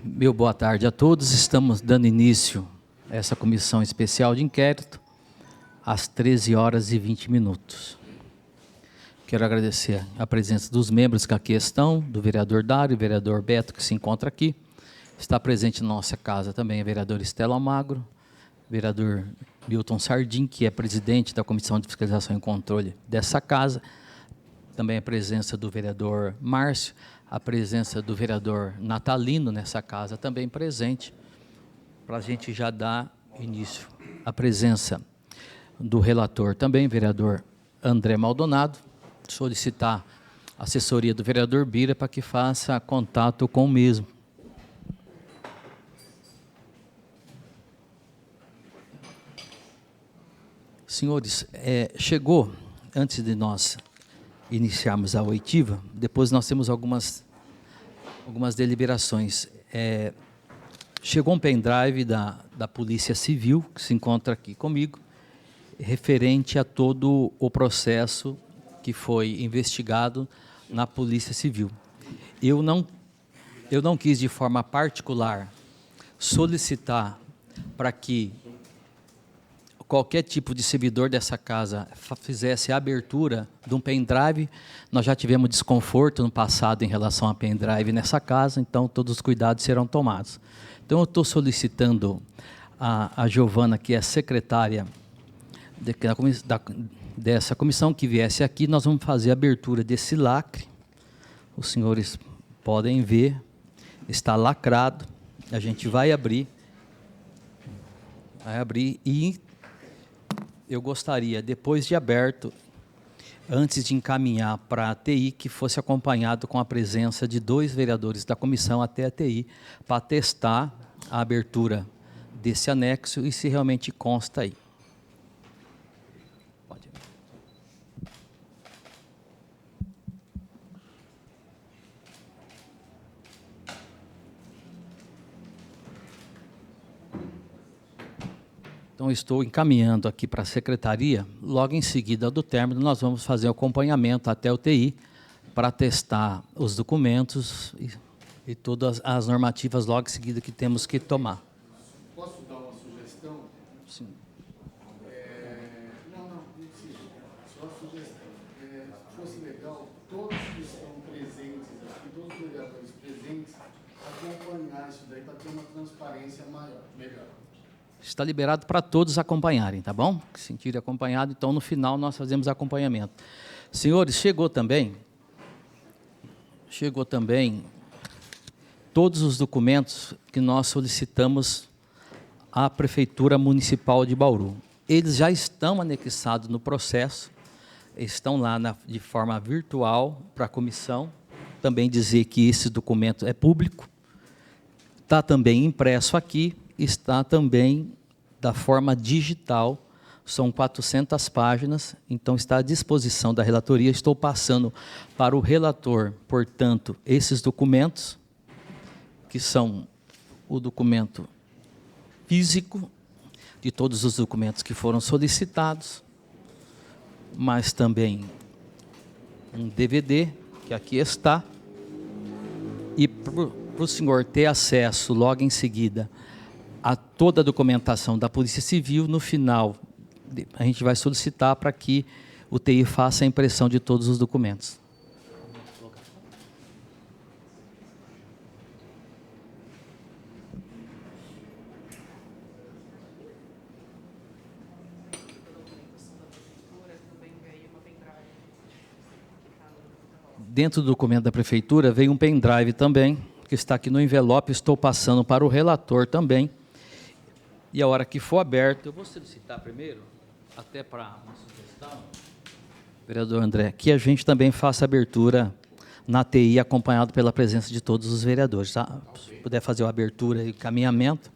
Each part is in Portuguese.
Meu boa tarde a todos. Estamos dando início a essa comissão especial de inquérito às 13h20. Quero agradecer a presença dos membros que aqui estão, do vereador Dário, do vereador Beto, que se encontra aqui. Está presente na nossa casa também a vereadora Estela Almagro, vereador Milton Sardim, que é presidente da Comissão de Fiscalização e Controle dessa casa. Também a presença do vereador Márcio, a presença do vereador Natalino nessa casa também presente, para a gente já dar início. A presença do relator também, vereador André Maldonado, solicitar a assessoria do vereador Bira para que faça contato com o mesmo. Senhores, chegou, antes de nós iniciarmos a oitiva, depois nós temos algumas deliberações. Chegou um pendrive da Polícia Civil, que se encontra aqui comigo, referente a todo o processo que foi investigado na Polícia Civil. Eu não quis, de forma particular, solicitar para que qualquer tipo de servidor dessa casa fizesse a abertura de um pendrive. Nós já tivemos desconforto no passado em relação a pendrive nessa casa, então todos os cuidados serão tomados. Então eu estou solicitando a Giovana, que é secretária dessa comissão, que viesse aqui. Nós vamos fazer a abertura desse lacre. Os senhores podem ver, está lacrado. A gente vai abrir e eu gostaria, depois de aberto, antes de encaminhar para a TI, que fosse acompanhado com a presença de 2 vereadores da comissão até a TI, para testar a abertura desse anexo e se realmente consta aí. Pode ir. Então, estou encaminhando aqui para a secretaria. Logo em seguida do término, nós vamos fazer o acompanhamento até o TI para testar os documentos e todas as normativas logo em seguida que temos que tomar. Posso dar uma sugestão? Sim. Não precisa. Só a sugestão. Fosse legal todos que estão presentes aqui, todos os vereadores presentes, acompanhar isso daí para ter uma transparência maior, melhor. Está liberado para todos acompanharem, tá bom? Se sentirem acompanhado, então no final nós fazemos acompanhamento. Senhores, chegou também todos os documentos que nós solicitamos à Prefeitura Municipal de Bauru. Eles já estão anexados no processo, estão lá de forma virtual para a comissão. Também dizer que esse documento é público. Está também impresso aqui. Está também da forma digital, são 400 páginas, então está à disposição da relatoria. Estou passando para o relator, portanto, esses documentos, que são o documento físico, de todos os documentos que foram solicitados, mas também um DVD, que aqui está, e para o senhor ter acesso logo em seguida a toda a documentação da Polícia Civil, no final a gente vai solicitar para que o TI faça a impressão de todos os documentos. Dentro do documento da Prefeitura veio um pendrive também, que está aqui no envelope. Estou passando para o relator também. E a hora que for aberto, eu vou solicitar primeiro, até para uma sugestão, vereador André, que a gente também faça abertura na TI, acompanhado pela presença de todos os vereadores. Tá? Se puder fazer a abertura e encaminhamento.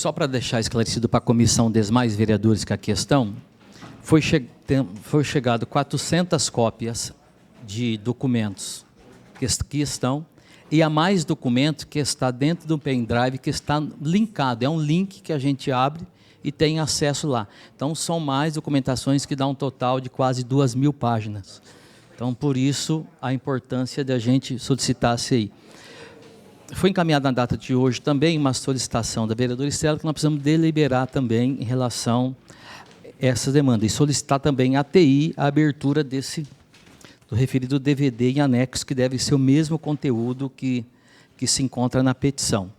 Só para deixar esclarecido para a comissão dos demais vereadores que a questão, foi chegado 400 cópias de documentos que estão, e há mais documento que está dentro do pendrive que está linkado. É um link que a gente abre e tem acesso lá. Então, são mais documentações que dá um total de quase 2.000 páginas. Então, por isso, a importância de a gente solicitar isso aí. Foi encaminhada na data de hoje também uma solicitação da vereadora Estela, que nós precisamos deliberar também em relação a essa demanda. E solicitar também à TI a abertura do referido DVD em anexo, que deve ser o mesmo conteúdo que se encontra na petição.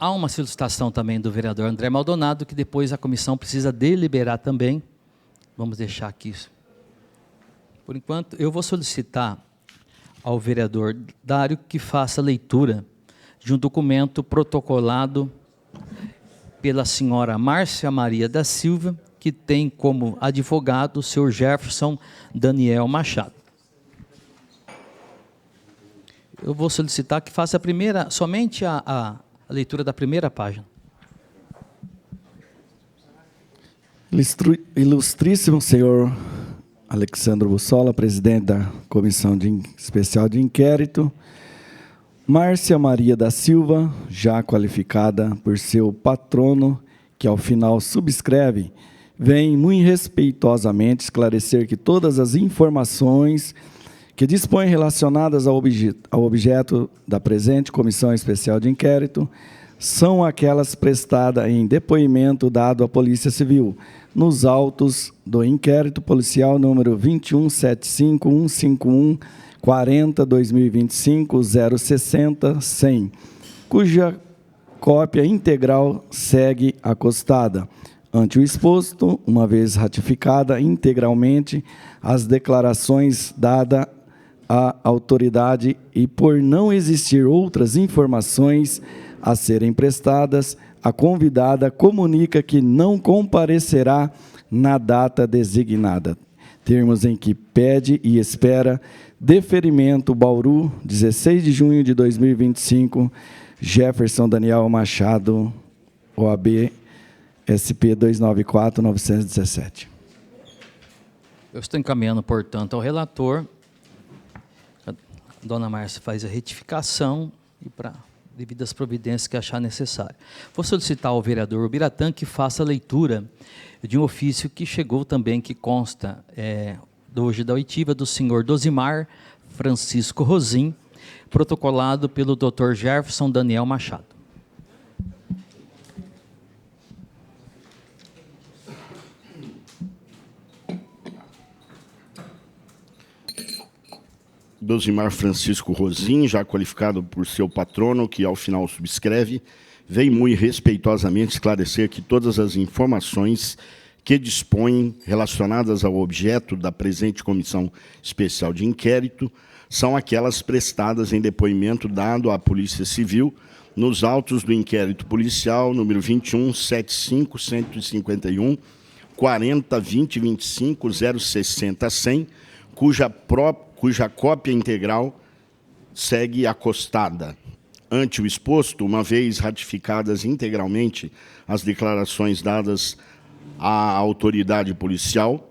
Há uma solicitação também do vereador André Maldonado, que depois a comissão precisa deliberar também. Vamos deixar aqui. Por enquanto, eu vou solicitar ao vereador Dário que faça a leitura de um documento protocolado pela senhora Márcia Maria da Silva, que tem como advogado o senhor Jefferson Daniel Machado. Eu vou solicitar que faça somente a leitura da primeira página. Ilustríssimo senhor Alexandre Bussola, presidente da Comissão Especial de Inquérito, Márcia Maria da Silva, já qualificada por seu patrono, que ao final subscreve, vem muito respeitosamente esclarecer que todas as informações que dispõem relacionadas ao objeto da presente Comissão Especial de Inquérito são aquelas prestadas em depoimento dado à Polícia Civil, nos autos do inquérito policial número 2175-151-40-2025-060-100, cuja cópia integral segue acostada. Ante o exposto, uma vez ratificada integralmente as declarações dadas à autoridade e por não existir outras informações a serem prestadas, a convidada comunica que não comparecerá na data designada. Termos em que pede e espera deferimento Bauru, 16 de junho de 2025, Jefferson Daniel Machado, OAB SP 294-917. Eu estou encaminhando, portanto, ao relator. A dona Márcia faz a retificação e para devidas providências que achar necessário. Vou solicitar ao vereador Ubiratã que faça a leitura de um ofício que chegou também, que consta hoje da oitiva do senhor Dosimar Francisco Rosim, protocolado pelo Dr. Jefferson Daniel Machado. Dosimar Francisco Rosim, já qualificado por seu patrono, que ao final subscreve, vem muito respeitosamente esclarecer que todas as informações que dispõem relacionadas ao objeto da presente Comissão Especial de Inquérito são aquelas prestadas em depoimento dado à Polícia Civil nos autos do inquérito policial número 2175-151, 40-2025-060-100, cuja cópia integral segue acostada. Ante o exposto, uma vez ratificadas integralmente as declarações dadas à autoridade policial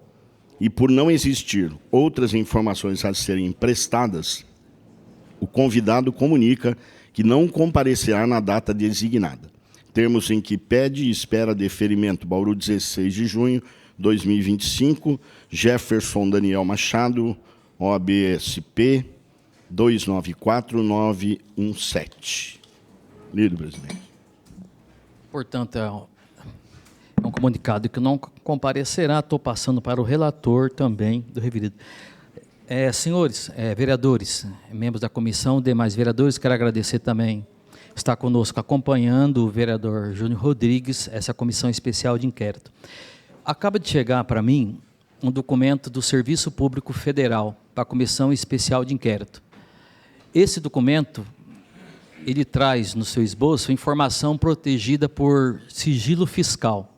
e por não existir outras informações a serem prestadas, o convidado comunica que não comparecerá na data designada. Termos em que pede e espera deferimento Bauru, 16 de junho de 2025, Jefferson Daniel Machado, OAB-SP 294917. Lido, presidente. Portanto, é um comunicado que não comparecerá. Estou passando para o relator também do referido. Senhores vereadores, membros da comissão, demais vereadores, quero agradecer também. Está conosco acompanhando o vereador Júnior Rodrigues, essa comissão especial de inquérito. Acaba de chegar para mim um documento do Serviço Público Federal para a Comissão Especial de Inquérito. Esse documento ele traz no seu esboço informação protegida por sigilo fiscal.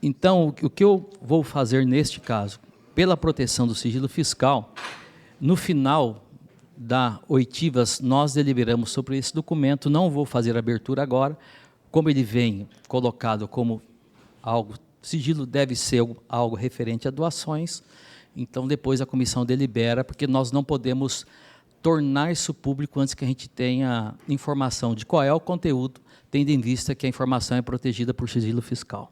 Então, o que eu vou fazer neste caso, pela proteção do sigilo fiscal, no final da oitivas, nós deliberamos sobre esse documento, não vou fazer abertura agora, como ele vem colocado como algo, sigilo deve ser algo referente a doações, então depois a comissão delibera, porque nós não podemos tornar isso público antes que a gente tenha informação de qual é o conteúdo, tendo em vista que a informação é protegida por sigilo fiscal.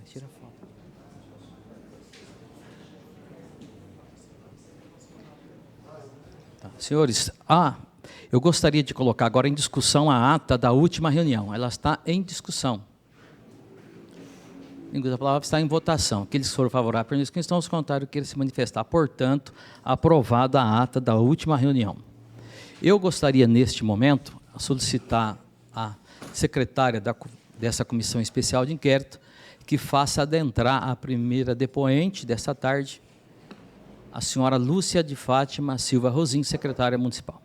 Tira a foto. Tá. Senhores, eu gostaria de colocar agora em discussão a ata da última reunião. Ela está em discussão. A palavra está em votação. Aqueles que foram favoráveis, permaneçam quem estão, os contrários queiram se manifestar. Portanto, aprovada a ata da última reunião. Eu gostaria, neste momento, solicitar à secretária dessa comissão especial de inquérito que faça adentrar a primeira depoente dessa tarde, a senhora Lúcia de Fátima Silva Rosim, secretária municipal.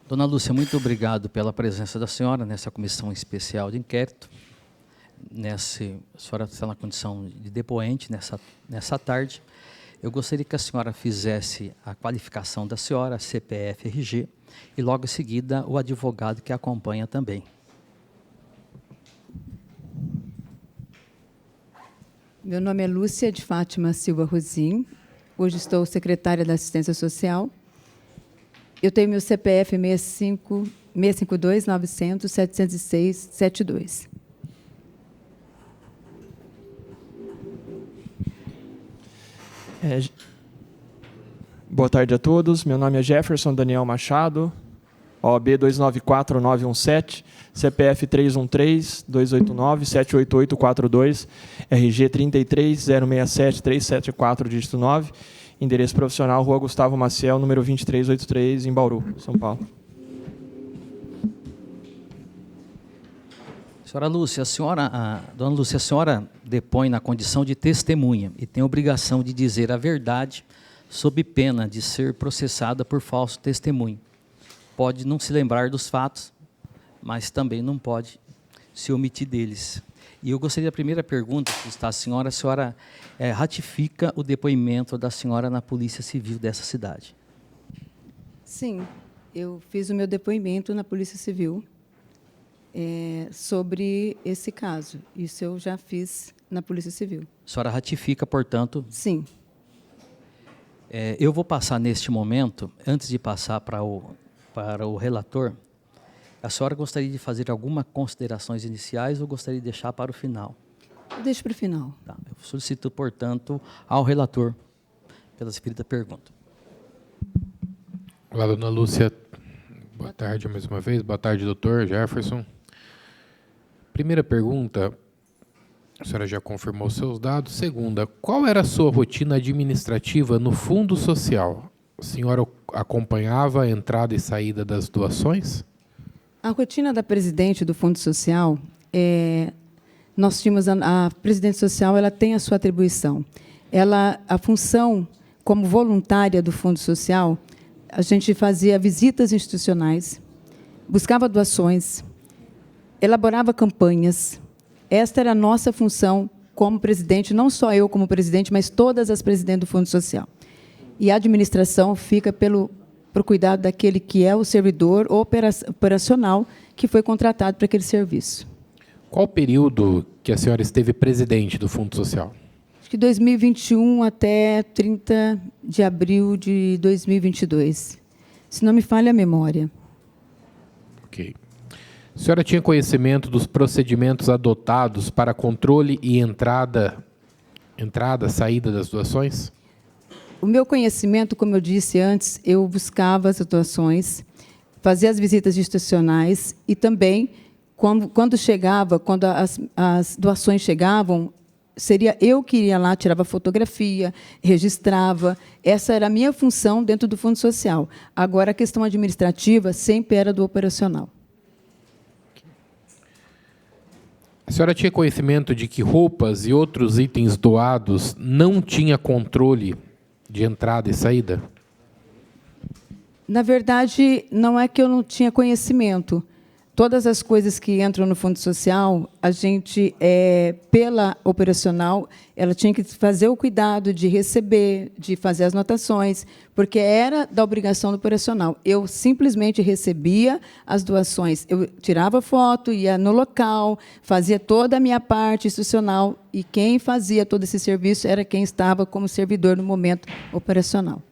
Dona Lúcia, muito obrigado pela presença da senhora nessa comissão especial de inquérito. A senhora está na condição de depoente nessa tarde. Eu gostaria que a senhora fizesse a qualificação da senhora, CPF, RG, e logo em seguida o advogado que acompanha também. Meu nome é Lúcia de Fátima Silva Rosim. Hoje estou secretária da Assistência Social. Eu tenho meu CPF 652-900-706-72. Boa tarde a todos. Meu nome é Jefferson Daniel Machado, OAB 294917, CPF 313-289-78842, RG 33067-374, dígito 9, endereço profissional, Rua Gustavo Maciel, número 2383, em Bauru, São Paulo. Senhora Lúcia, dona Lúcia, a senhora depõe na condição de testemunha e tem a obrigação de dizer a verdade sob pena de ser processada por falso testemunho. Pode não se lembrar dos fatos, mas também não pode se omitir deles. E eu gostaria, a primeira pergunta que está a senhora ratifica o depoimento da senhora na Polícia Civil dessa cidade? Sim, eu fiz o meu depoimento na Polícia Civil sobre esse caso. Isso eu já fiz na Polícia Civil. A senhora ratifica, portanto? Sim. Eu vou passar neste momento, antes de passar para o relator, a senhora gostaria de fazer algumas considerações iniciais ou gostaria de deixar para o final? Eu deixo para o final. Tá. Eu solicito, portanto, ao relator pela referida pergunta. Olá, dona Lúcia. Boa tarde mais uma vez. Boa tarde, doutor Jefferson. Primeira pergunta, a senhora já confirmou seus dados. Segunda, qual era a sua rotina administrativa no Fundo Social? A senhora acompanhava a entrada e saída das doações? A rotina da presidente do Fundo Social, nós tínhamos a presidente social, ela tem a sua atribuição. A função como voluntária do Fundo Social, a gente fazia visitas institucionais, buscava doações, elaborava campanhas, Esta era a nossa função como presidente, não só eu como presidente, mas todas as presidentes do Fundo Social. E a administração fica pelo cuidado daquele que é o servidor operacional que foi contratado para aquele serviço. Qual o período que a senhora esteve presidente do Fundo Social? Acho que 2021 até 30 de abril de 2022. Se não me falha a memória. Ok. A senhora tinha conhecimento dos procedimentos adotados para controle e saída das doações? O meu conhecimento, como eu disse antes, eu buscava as doações, fazia as visitas institucionais e também, quando as doações chegavam, seria eu que iria lá, tirava fotografia, registrava. Essa era a minha função dentro do Fundo Social. Agora, a questão administrativa sempre era do operacional. A senhora tinha conhecimento de que roupas e outros itens doados não tinha controle de entrada e saída? Na verdade, não é que eu não tinha conhecimento. Todas as coisas que entram no Fundo Social, a gente, pela operacional, ela tinha que fazer o cuidado de receber, de fazer as anotações, porque era da obrigação do operacional. Eu simplesmente recebia as doações, eu tirava foto, ia no local, fazia toda a minha parte institucional, e quem fazia todo esse serviço era quem estava como servidor no momento operacional.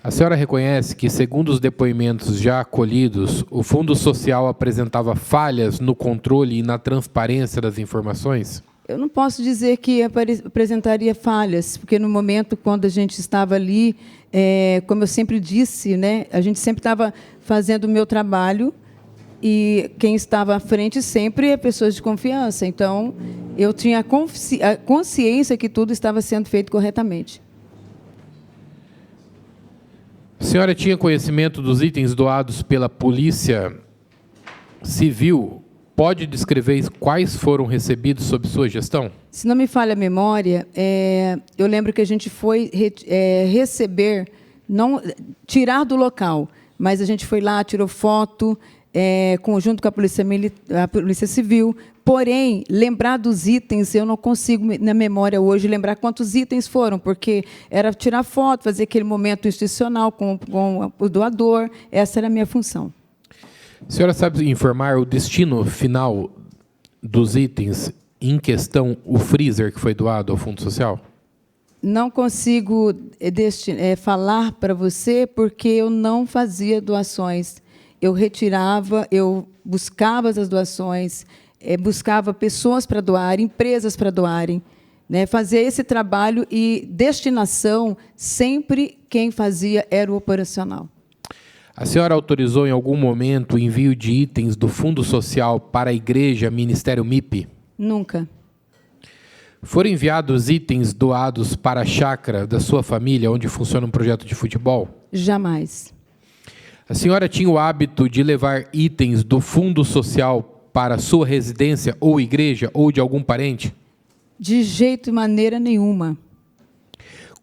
A senhora reconhece que, segundo os depoimentos já acolhidos, o Fundo Social apresentava falhas no controle e na transparência das informações? Eu não posso dizer que apresentaria falhas, porque no momento, quando a gente estava ali, como eu sempre disse, né, a gente sempre estava fazendo o meu trabalho e quem estava à frente sempre é pessoas de confiança. Então, eu tinha a consciência que tudo estava sendo feito corretamente. A senhora tinha conhecimento dos itens doados pela Polícia Civil? Pode descrever quais foram recebidos sob sua gestão? Se não me falha a memória, eu lembro que a gente foi receber, não tirar do local, mas a gente foi lá, tirou foto, junto com a Polícia Civil. Porém, lembrar dos itens, eu não consigo, na memória hoje, lembrar quantos itens foram, porque era tirar foto, fazer aquele momento institucional com o doador. Essa era a minha função. A senhora sabe informar o destino final dos itens em questão, o freezer que foi doado ao Fundo Social? Não consigo falar para você, porque eu não fazia doações. Eu retirava, eu buscava as doações, buscava pessoas para doar, empresas para doarem, né, fazer esse trabalho e destinação, sempre quem fazia era o operacional. A senhora autorizou em algum momento o envio de itens do Fundo Social para a Igreja Ministério MIP? Nunca. Foram enviados itens doados para a chácara da sua família, onde funciona um projeto de futebol? Jamais. A senhora tinha o hábito de levar itens do Fundo Social para a sua residência ou igreja ou de algum parente? De jeito e maneira nenhuma.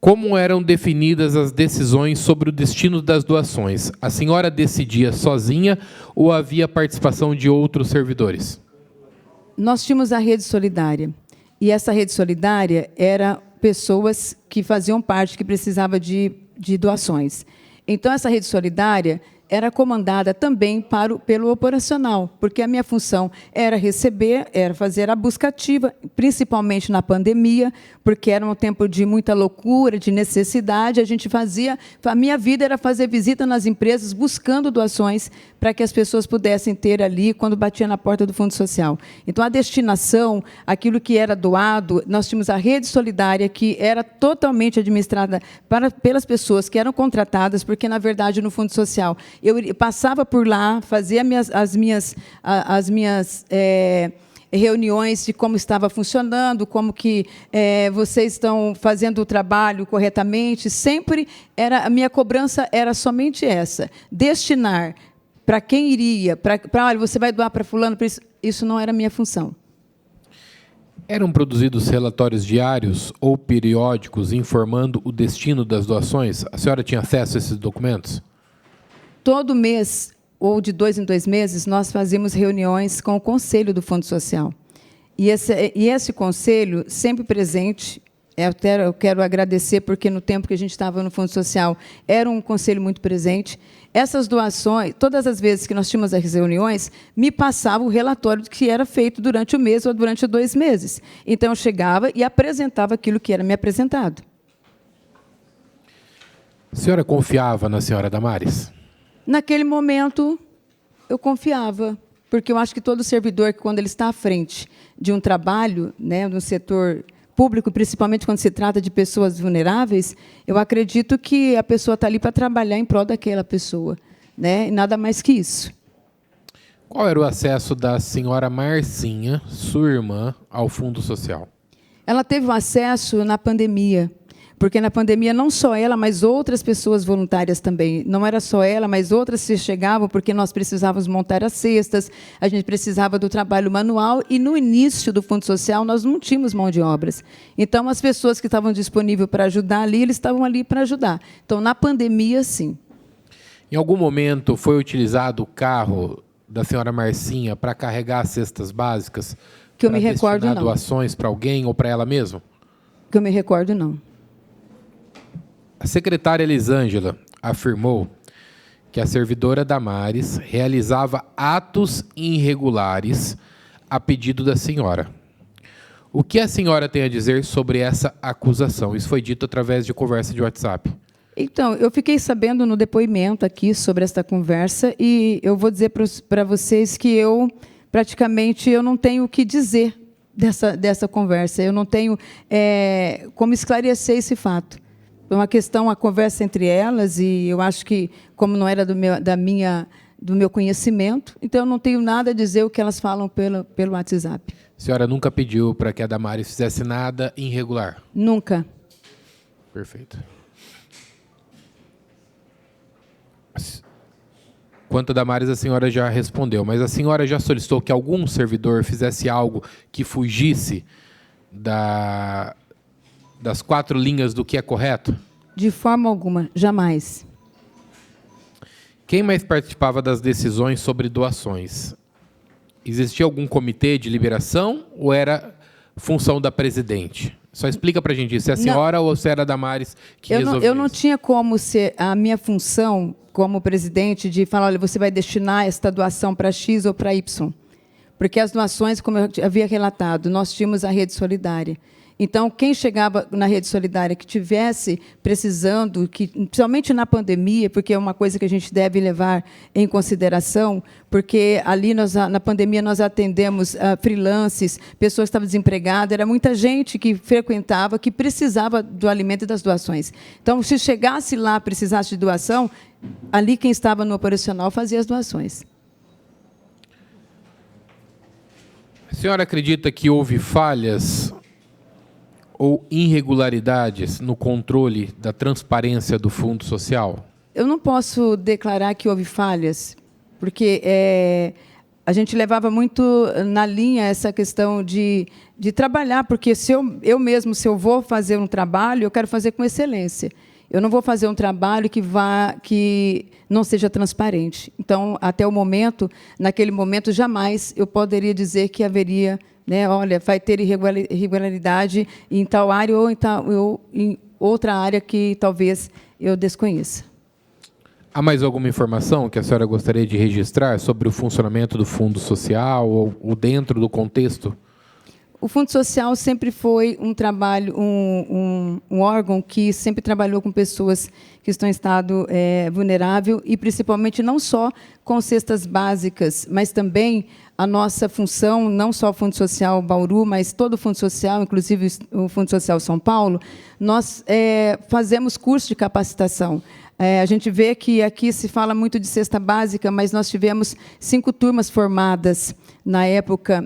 Como eram definidas as decisões sobre o destino das doações? A senhora decidia sozinha ou havia participação de outros servidores? Nós tínhamos a Rede Solidária. E essa Rede Solidária era pessoas que faziam parte, que precisavam de doações. Então, essa Rede Solidária era comandada também pelo operacional, porque a minha função era receber, era fazer a busca ativa, principalmente na pandemia, porque era um tempo de muita loucura, de necessidade. A minha vida era fazer visita nas empresas, buscando doações, para que as pessoas pudessem ter ali, quando batia na porta do Fundo Social. Então, a destinação, aquilo que era doado, nós tínhamos a Rede Solidária, que era totalmente administrada pelas pessoas que eram contratadas, porque, na verdade, no Fundo Social, eu passava por lá, fazia as minhas reuniões de como estava funcionando, como que vocês estão fazendo o trabalho corretamente. Sempre a minha cobrança era somente essa: destinar para quem iria, olha, você vai doar para fulano, isso não era a minha função. Eram produzidos relatórios diários ou periódicos informando o destino das doações? A senhora tinha acesso a esses documentos? Todo mês, ou de 2 em 2 meses, nós fazíamos reuniões com o Conselho do Fundo Social. E esse conselho, sempre presente, eu quero agradecer, porque no tempo que a gente estava no Fundo Social, era um conselho muito presente. Essas doações, todas as vezes que nós tínhamos as reuniões, me passava o relatório do que era feito durante o mês ou durante 2 meses. Então, eu chegava e apresentava aquilo que era me apresentado. A senhora confiava na senhora Damares? Naquele momento, eu confiava, porque eu acho que todo servidor, quando ele está à frente de um trabalho, né, no setor público, principalmente quando se trata de pessoas vulneráveis, eu acredito que a pessoa está ali para trabalhar em prol daquela pessoa, né, e nada mais que isso. Qual era o acesso da senhora Marcinha, sua irmã, ao Fundo Social? Ela teve o acesso na pandemia, porque na pandemia não só ela, mas outras pessoas voluntárias também. Não era só ela, mas outras se chegavam, porque nós precisávamos montar as cestas, a gente precisava do trabalho manual, e no início do Fundo Social nós não tínhamos mão de obras. Então, as pessoas que estavam disponíveis para ajudar ali, eles estavam ali para ajudar. Então, na pandemia, sim. Em algum momento foi utilizado o carro da senhora Marcinha para carregar as cestas básicas? Que eu me recordo, não. Doações para alguém ou para ela mesma? Que eu me recordo, não. A secretária Elisângela afirmou que a servidora Damares realizava atos irregulares a pedido da senhora. O que a senhora tem a dizer sobre essa acusação? Isso foi dito através de conversa de WhatsApp. Então, eu fiquei sabendo no depoimento aqui sobre esta conversa, e eu vou dizer para vocês que praticamente, eu não tenho o que dizer dessa conversa. Eu não tenho como esclarecer esse fato. Foi uma questão, a conversa entre elas, e eu acho que, como não era do meu conhecimento, então eu não tenho nada a dizer o que elas falam pelo WhatsApp. A senhora nunca pediu para que a Damares fizesse nada irregular? Nunca. Perfeito. Quanto a Damares, a senhora já respondeu, mas a senhora já solicitou que algum servidor fizesse algo que fugisse das 4 linhas do que é correto? De forma alguma, jamais. Quem mais participava das decisões sobre doações? Existia algum comitê de liberação ou era função da presidente? Só explica para a gente isso, se é a senhora não, ou se era a Damares que resolveu eu não tinha como ser a minha função como presidente de falar, olha, você vai destinar esta doação para X ou para Y. Porque as doações, como eu havia relatado, nós tínhamos a Rede Solidária. Então, quem chegava na Rede Solidária que tivesse precisando, principalmente na pandemia, porque é uma coisa que a gente deve levar em consideração, porque ali na pandemia nós atendemos freelances, pessoas que estavam desempregadas, era muita gente que frequentava, que precisava do alimento e das doações. Então, se chegasse lá, precisasse de doação, ali quem estava no operacional fazia as doações. A senhora acredita que houve falhas ou irregularidades no controle da transparência do Fundo Social? Eu não posso declarar que houve falhas, porque a gente levava muito na linha essa questão de trabalhar, porque se eu vou fazer um trabalho, eu quero fazer com excelência. Eu não vou fazer um trabalho que não seja transparente. Então, até o momento, naquele momento, jamais eu poderia dizer que haveria, olha, vai ter irregularidade em tal área ou em outra área que talvez eu desconheça. Há mais alguma informação que a senhora gostaria de registrar sobre o funcionamento do Fundo Social ou dentro do contexto? O Fundo Social sempre foi um trabalho, um órgão que sempre trabalhou com pessoas que estão em estado vulnerável, e principalmente não só com cestas básicas, mas também a nossa função, não só o Fundo Social Bauru, mas todo o Fundo Social, inclusive o Fundo Social São Paulo, nós fazemos curso de capacitação. A gente vê que aqui se fala muito de cesta básica, mas nós tivemos 5 turmas formadas na época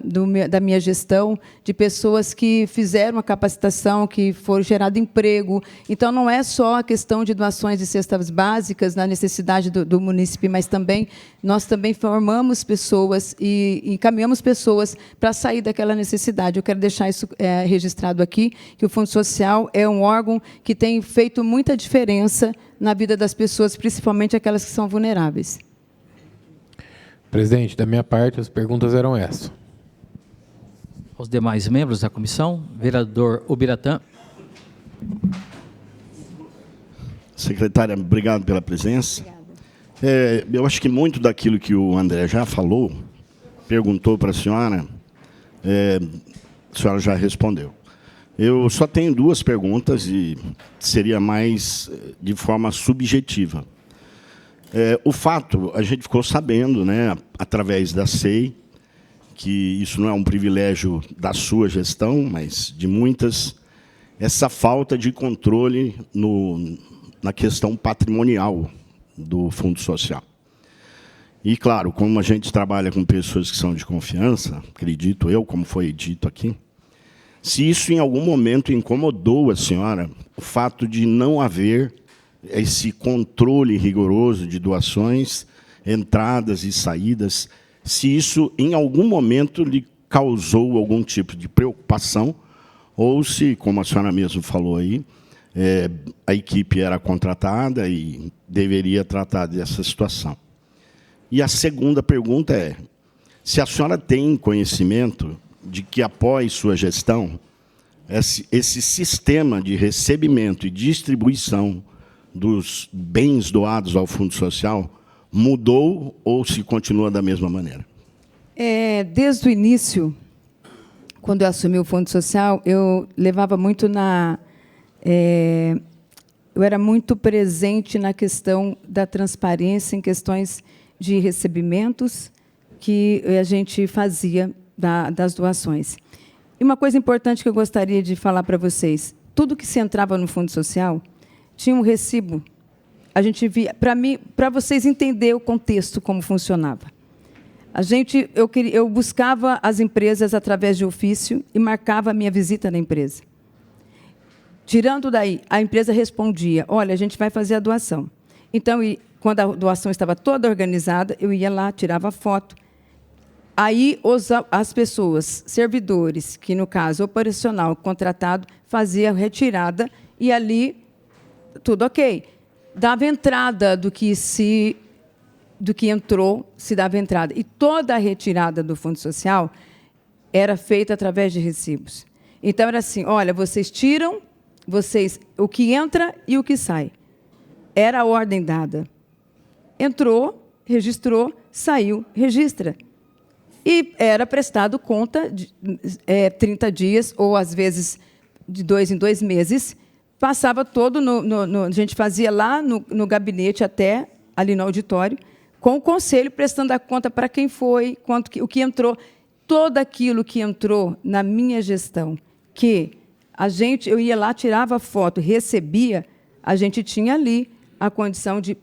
da minha gestão, de pessoas que fizeram a capacitação, que foram gerado emprego. Então, não é só a questão de doações de cestas básicas, na necessidade do município, mas também nós também formamos pessoas e encaminhamos pessoas para sair daquela necessidade. Eu quero deixar isso registrado aqui, que o Fundo Social é um órgão que tem feito muita diferença na vida das pessoas, principalmente aquelas que são vulneráveis. Presidente, da minha parte, as perguntas eram essas. aos demais membros da comissão. Vereador Ubiratã. Secretária, obrigado pela presença. Eu acho que muito daquilo que o André já falou, perguntou para a senhora já respondeu. Eu só tenho duas perguntas e seria mais de forma subjetiva. O fato, a gente ficou sabendo, né, através da SEI, que isso não é um privilégio da sua gestão, mas de muitas, essa falta de controle na questão patrimonial do Fundo Social. E, claro, como a gente trabalha com pessoas que são de confiança, acredito eu, como foi dito aqui, se isso em algum momento incomodou a senhora, o fato de não haver esse controle rigoroso de doações, entradas e saídas, se isso em algum momento lhe causou algum tipo de preocupação, ou se, como a senhora mesmo falou aí, a equipe era contratada e deveria tratar dessa situação. E a segunda pergunta é, se a senhora tem conhecimento de que, após sua gestão, esse sistema de recebimento e distribuição dos bens doados ao Fundo Social mudou ou se continua da mesma maneira? Desde o início, quando eu assumi o Fundo Social, eu levava muito eu era muito presente na questão da transparência, em questões de recebimentos que a gente fazia das doações. E uma coisa importante que eu gostaria de falar para vocês, tudo que se entrava no Fundo Social tinha um recibo. A gente via, para vocês entenderem o contexto, como funcionava. Eu buscava as empresas através de ofício e marcava a minha visita na empresa. Tirando daí, a empresa respondia, olha, a gente vai fazer a doação. Então, quando a doação estava toda organizada, eu ia lá, tirava foto. Aí, as pessoas, servidores, que, no caso, operacional, contratado, fazia a retirada e ali, tudo ok. Dava entrada do que entrou, se dava entrada. E toda a retirada do Fundo Social era feita através de recibos. Então, era assim, olha, vocês tiram, o que entra e o que sai. Era a ordem dada. Entrou, registrou, saiu, registra. E era prestado conta de 30 dias, ou, às vezes, de 2 em 2 meses. Passava todo, a gente fazia lá no gabinete, até ali no auditório, com o conselho, prestando a conta para quem foi, o que entrou. Todo aquilo que entrou na minha gestão, que eu ia lá, tirava foto, recebia, a gente tinha ali a condição de,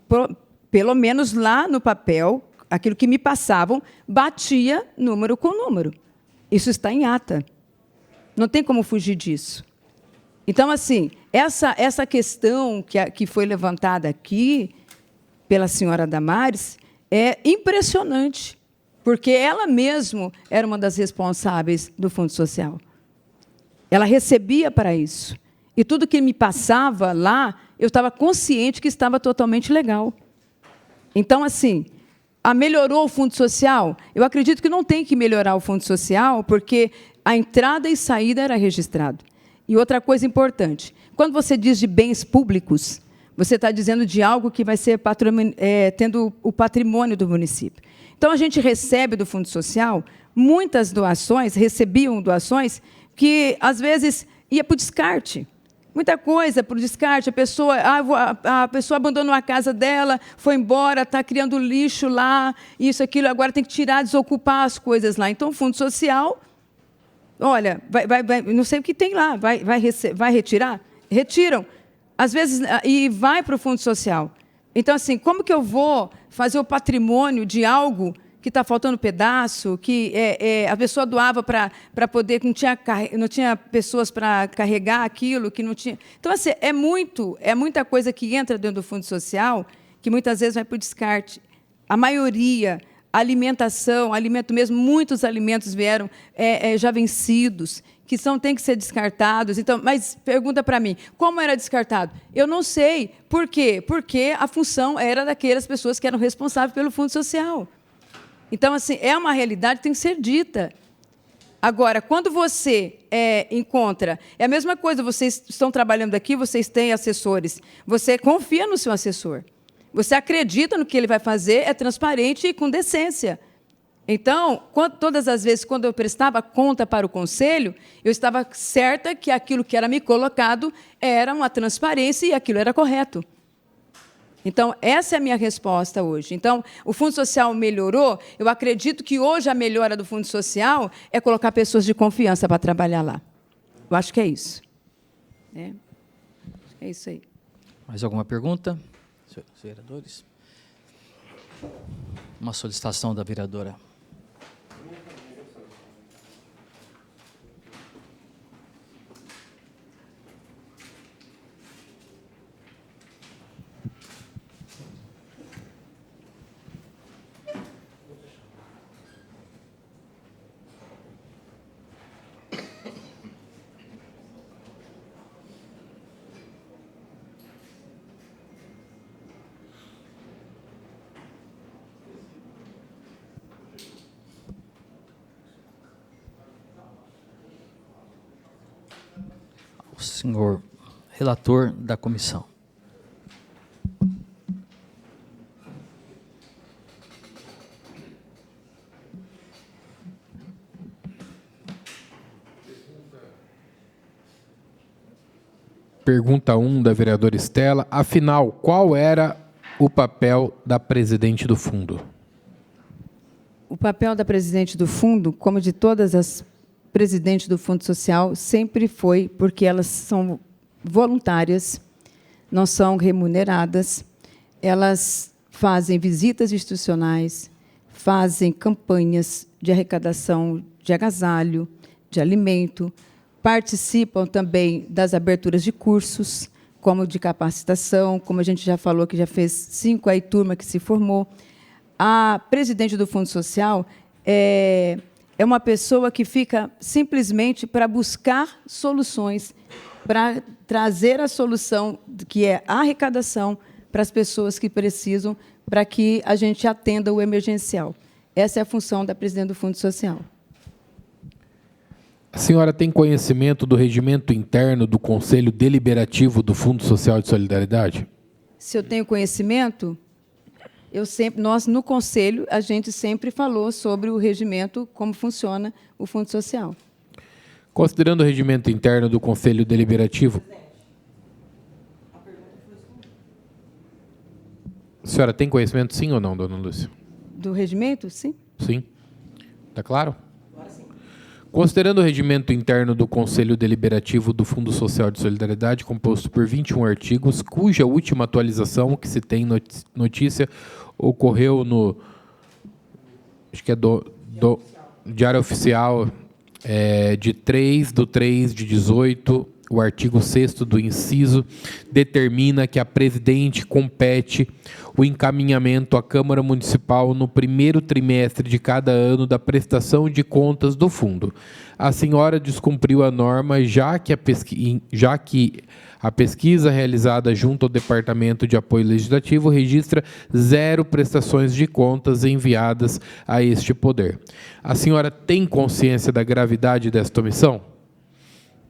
pelo menos lá no papel, aquilo que me passavam, batia número com número. Isso está em ata. Não tem como fugir disso. Então, assim, essa questão que foi levantada aqui pela senhora Damares é impressionante, porque ela mesma era uma das responsáveis do Fundo Social. Ela recebia para isso. E tudo que me passava lá, eu estava consciente que estava totalmente legal. Então, assim, melhorou o Fundo Social? Eu acredito que não tem que melhorar o Fundo Social, porque a entrada e saída era registrado. E outra coisa importante, quando você diz de bens públicos, você está dizendo de algo que vai ser tendo o patrimônio do município. Então, a gente recebe do Fundo Social muitas doações, recebiam doações que, às vezes, ia para o descarte. Muita coisa para o descarte. A pessoa abandonou a casa dela, foi embora, está criando lixo lá, isso, aquilo, agora tem que tirar, desocupar as coisas lá. Então, o Fundo Social, olha, não sei o que tem lá, vai retirar? Retiram. Às vezes, e vai para o Fundo Social. Então, assim, como que eu vou fazer o patrimônio de algo que está faltando pedaço, que a pessoa doava para poder, não tinha pessoas para carregar aquilo, que não tinha... Então, assim, é muita coisa que entra dentro do Fundo Social, que muitas vezes vai para o descarte. A maioria, alimentação, alimento mesmo, muitos alimentos vieram já vencidos, que têm que ser descartados. Então, mas pergunta para mim, como era descartado? Eu não sei. Por quê? Porque a função era daquelas pessoas que eram responsáveis pelo Fundo Social. Então, assim, é uma realidade que tem que ser dita. Agora, quando você encontra... É a mesma coisa, vocês estão trabalhando aqui, vocês têm assessores. Você confia no seu assessor. Você acredita no que ele vai fazer, é transparente e com decência. Então, todas as vezes, quando eu prestava conta para o conselho, eu estava certa que aquilo que era me colocado era uma transparência e aquilo era correto. Então, essa é a minha resposta hoje. Então, o Fundo Social melhorou. Eu acredito que hoje a melhora do Fundo Social é colocar pessoas de confiança para trabalhar lá. Eu acho que é isso. É isso aí. Mais alguma pergunta? Senhores vereadores? Uma solicitação da vereadora. O senhor relator da comissão. Pergunta 1 da vereadora Estela. Afinal, qual era o papel da presidente do fundo? O papel da presidente do fundo, como de todas as presidentes do Fundo Social, sempre foi porque elas são voluntárias, não são remuneradas, elas fazem visitas institucionais, fazem campanhas de arrecadação de agasalho, de alimento, participam também das aberturas de cursos, como de capacitação, como a gente já falou, que já fez 5 aí turma que se formou. A presidente do Fundo Social é uma pessoa que fica simplesmente para buscar soluções, para trazer a solução, que é a arrecadação, para as pessoas que precisam, para que a gente atenda o emergencial. Essa é a função da presidente do Fundo Social. A senhora tem conhecimento do regimento interno do Conselho Deliberativo do Fundo Social de Solidariedade? Se eu tenho conhecimento, nós, no Conselho, a gente sempre falou sobre o regimento, como funciona o Fundo Social. Considerando o regimento interno do Conselho Deliberativo... A senhora tem conhecimento, sim ou não, dona Lúcia? Do regimento, sim. Sim. Está claro? Considerando o regimento interno do Conselho Deliberativo do Fundo Social de Solidariedade, composto por 21 artigos, cuja última atualização, que se tem notícia, ocorreu no... Acho que é do Diário Oficial de 3/3/18, o artigo 6º do inciso, determina que a presidente compete o encaminhamento à Câmara Municipal no primeiro trimestre de cada ano da prestação de contas do fundo. A senhora descumpriu a norma, já que a pesquisa realizada junto ao Departamento de Apoio Legislativo registra 0 prestações de contas enviadas a este poder. A senhora tem consciência da gravidade desta omissão?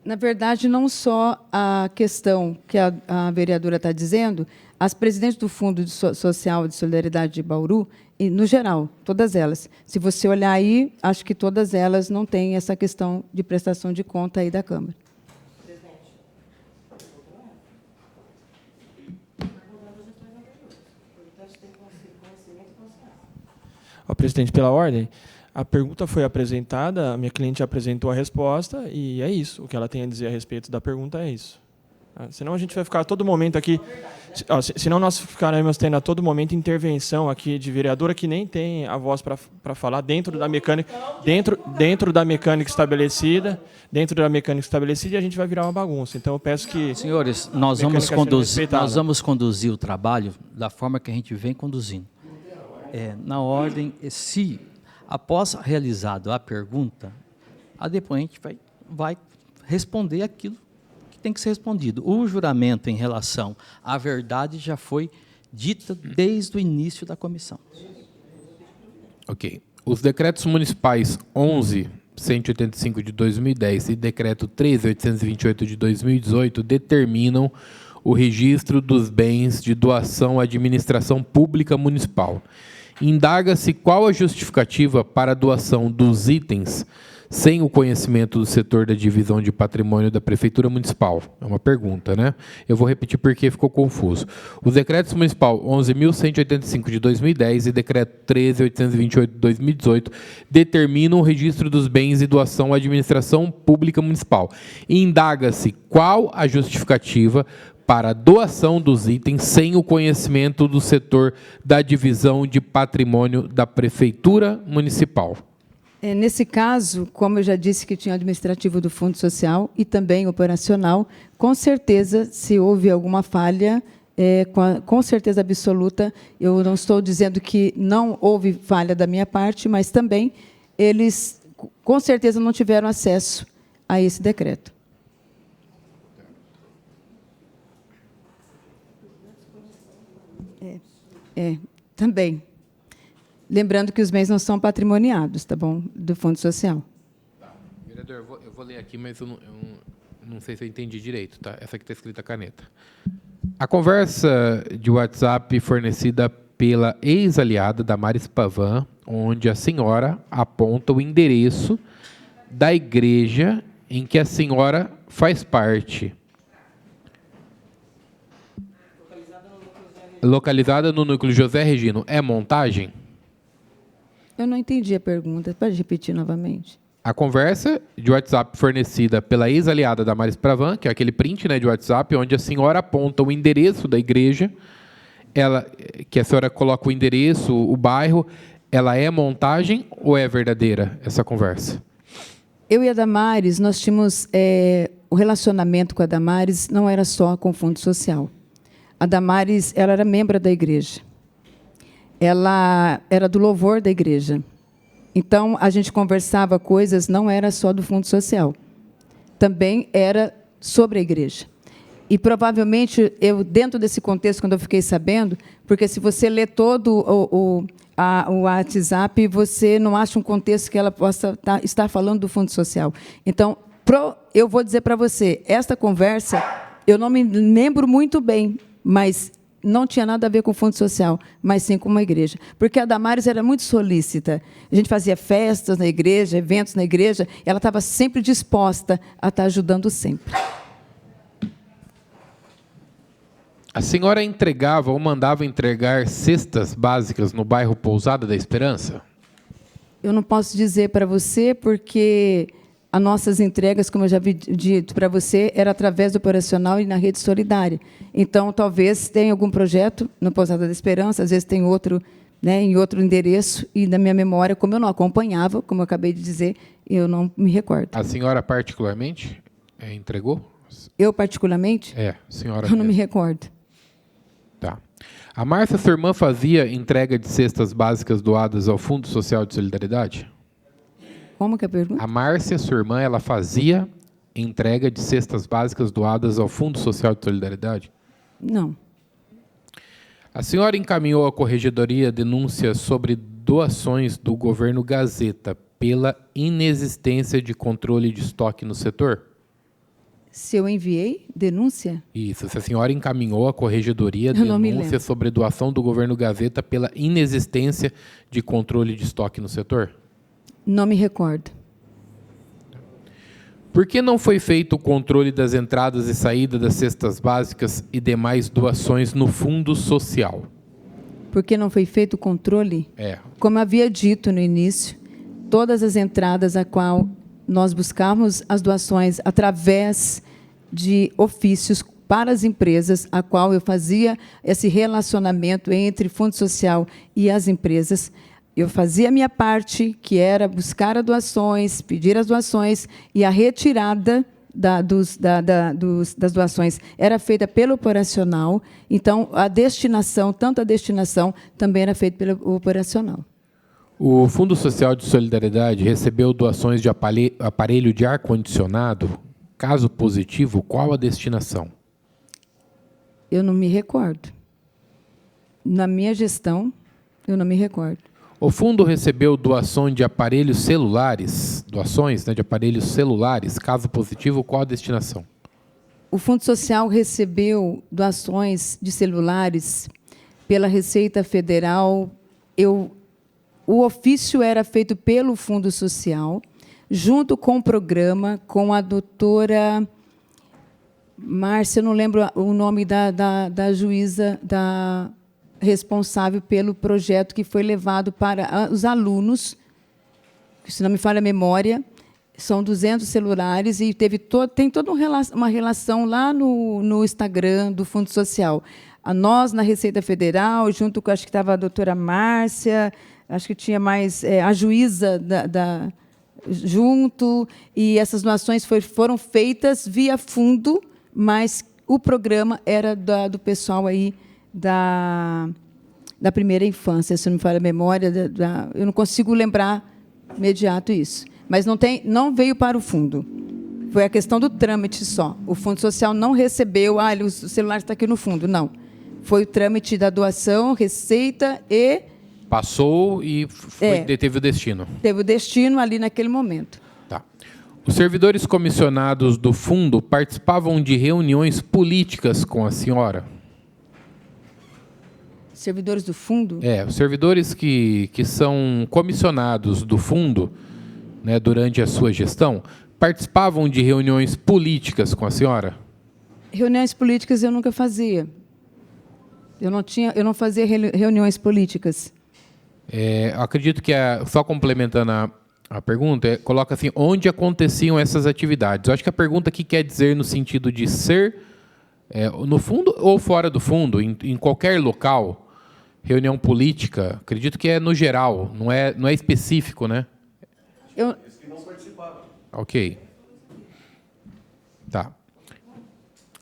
Na verdade, não só a questão que a vereadora está dizendo, as presidentes do Fundo Social de Solidariedade de Bauru, e, no geral, todas elas. Se você olhar aí, acho que todas elas não têm essa questão de prestação de conta aí da Câmara. Presidente, pela ordem, a pergunta foi apresentada, a minha cliente apresentou a resposta e é isso. O que ela tem a dizer a respeito da pergunta é isso. Senão a gente vai ficar a todo momento aqui... Senão nós ficaremos tendo a todo momento intervenção aqui de vereadora que nem tem a voz para falar dentro da mecânica, dentro da mecânica estabelecida, e a gente vai virar uma bagunça. Então eu peço que... Senhores, nós vamos conduzir o trabalho da forma que a gente vem conduzindo. Na ordem, se após realizado a pergunta, a depoente vai responder aquilo que tem que ser respondido. O juramento em relação à verdade já foi dita desde o início da comissão. Ok. Os decretos municipais 11 1185 de 2010 e Decreto 13828 de 2018 determinam o registro dos bens de doação à administração pública municipal. Indaga-se qual a justificativa para a doação dos itens sem o conhecimento do setor da divisão de patrimônio da Prefeitura Municipal. É uma pergunta, né? Eu vou repetir porque ficou confuso. Os decretos municipal 11.185 de 2010 e decreto 13.828 de 2018 determinam o registro dos bens e doação à administração pública municipal. Indaga-se qual a justificativa para a doação dos itens sem o conhecimento do setor da divisão de patrimônio da Prefeitura Municipal. Nesse caso, como eu já disse que tinha administrativo do Fundo Social e também operacional, com certeza, se houve alguma falha, com certeza absoluta, eu não estou dizendo que não houve falha da minha parte, mas também eles, com certeza, não tiveram acesso a esse decreto. Também. Lembrando que os bens não são patrimoniados, tá bom? Do Fundo Social. Tá. Vereador, eu vou ler aqui, mas eu não sei se eu entendi direito, tá? Essa aqui está escrita a caneta. A conversa de WhatsApp fornecida pela ex-aliada Damares Pavan, onde a senhora aponta o endereço da igreja em que a senhora faz parte. Localizada no núcleo José Regino. É montagem? Eu não entendi a pergunta. Pode repetir novamente? A conversa de WhatsApp fornecida pela ex-aliada Damares Pavan, que é aquele print, né, de WhatsApp, onde a senhora aponta o endereço da igreja, que a senhora coloca o endereço, o bairro, ela é montagem ou é verdadeira essa conversa? Eu e a Damares, nós tínhamos... o relacionamento com a Damares não era só com o Fundo Social. A Damares, ela era membro da igreja. Ela era do louvor da igreja. Então, a gente conversava coisas, não era só do Fundo Social. Também era sobre a igreja. E, provavelmente, dentro desse contexto, quando eu fiquei sabendo, porque se você lê todo o WhatsApp, você não acha um contexto que ela possa estar falando do Fundo Social. Então, eu vou dizer para você, esta conversa, eu não me lembro muito bem, mas não tinha nada a ver com o Fundo Social, mas sim com uma igreja. Porque a Damares era muito solícita. A gente fazia festas na igreja, eventos na igreja, ela estava sempre disposta a estar ajudando sempre. A senhora entregava ou mandava entregar cestas básicas no bairro Pousada da Esperança? Eu não posso dizer para você, porque as nossas entregas, como eu já havia dito para você, era através do operacional e na rede solidária. Então, talvez tenha algum projeto no Pousada da Esperança, às vezes tem outro, né, em outro endereço, e na minha memória, como eu não acompanhava, como eu acabei de dizer, eu não me recordo. A senhora particularmente entregou? Eu particularmente? A senhora eu não me recordo. Tá. A Márcia, sua irmã, fazia entrega de cestas básicas doadas ao Fundo Social de Solidariedade? Como que é a pergunta? A Márcia, sua irmã, ela fazia entrega de cestas básicas doadas ao Fundo Social de Solidariedade? Não. A senhora encaminhou à Corregedoria denúncias sobre doações do governo Gazeta pela inexistência de controle de estoque no setor? Se eu enviei denúncia? Isso. Se a senhora encaminhou à Corregedoria denúncias sobre doação do governo Gazeta pela inexistência de controle de estoque no setor? Não me recordo. Por que não foi feito o controle das entradas e saídas das cestas básicas e demais doações no Fundo Social? Por que não foi feito o controle? Como eu havia dito no início, todas as entradas a qual nós buscamos as doações através de ofícios para as empresas, a qual eu fazia esse relacionamento entre Fundo Social e as empresas. Eu fazia a minha parte, que era buscar as doações, pedir as doações, e a retirada das doações era feita pelo operacional. Então, a destinação, tanto a destinação, também era feita pelo operacional. O Fundo Social de Solidariedade recebeu doações de aparelho de ar-condicionado? Caso positivo, qual a destinação? Eu não me recordo. Na minha gestão, eu não me recordo. O fundo recebeu doações de aparelhos celulares, doações, né, de aparelhos celulares. Caso positivo, qual a destinação? O Fundo Social recebeu doações de celulares pela Receita Federal. O ofício era feito pelo Fundo Social, junto com o programa, com a doutora Márcia, eu não lembro o nome da juíza responsável pelo projeto que foi levado para os alunos, se não me falha a memória, são 200 celulares e tem toda uma relação lá no Instagram do Fundo Social. Nós, na Receita Federal, junto com, acho que estava a doutora Márcia, acho que tinha mais a juíza junto, e essas doações foram feitas via fundo, mas o programa era do pessoal aí da primeira infância, se não me falha a memória, eu não consigo lembrar imediato isso. Mas não veio para o fundo. Foi a questão do trâmite só. O Fundo Social não recebeu, o celular está aqui no fundo, não. Foi o trâmite da doação, receita e... Passou e teve o destino. Teve o destino ali naquele momento. Tá. Os servidores comissionados do fundo participavam de reuniões políticas com a senhora? Servidores do fundo? Os servidores que são comissionados do fundo, né, durante a sua gestão, participavam de reuniões políticas com a senhora? Reuniões políticas eu nunca fazia. Eu não fazia reuniões políticas. Acredito que, só complementando a pergunta, coloca assim, onde aconteciam essas atividades? Eu acho que a pergunta aqui quer dizer no sentido de ser no fundo ou fora do fundo, em qualquer local, reunião política, acredito que é no geral, não é específico, né? Eles que não participavam. Ok. Tá.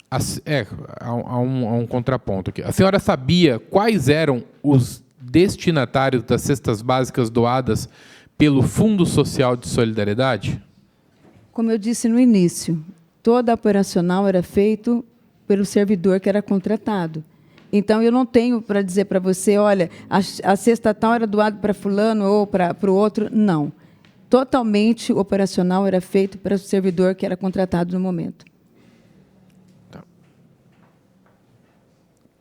Há um contraponto aqui. A senhora sabia quais eram os destinatários das cestas básicas doadas pelo Fundo Social de Solidariedade? Como eu disse no início, toda a operacional era feito pelo servidor que era contratado. Então, eu não tenho para dizer para você, olha, a cesta tal era doada para fulano ou para o outro. Não. Totalmente operacional era feito para o servidor que era contratado no momento. Tá.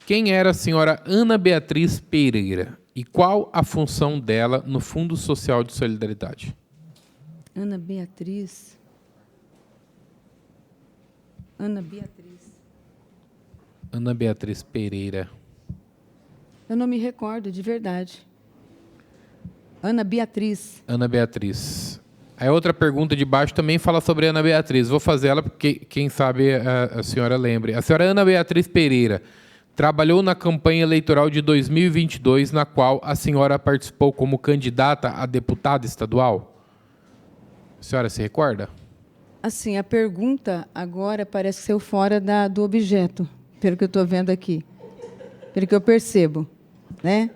Quem era a senhora Ana Beatriz Pereira e qual a função dela no Fundo Social de Solidariedade? Ana Beatriz. Ana Beatriz Pereira. Eu não me recordo, de verdade. Ana Beatriz. A outra pergunta de baixo também fala sobre Ana Beatriz. Vou fazer ela porque, quem sabe, a senhora lembre. A senhora Ana Beatriz Pereira trabalhou na campanha eleitoral de 2022, na qual a senhora participou como candidata a deputada estadual? A senhora se recorda? Assim, a pergunta agora parece ser fora do objeto, pelo que eu estou vendo aqui, pelo que eu percebo, né?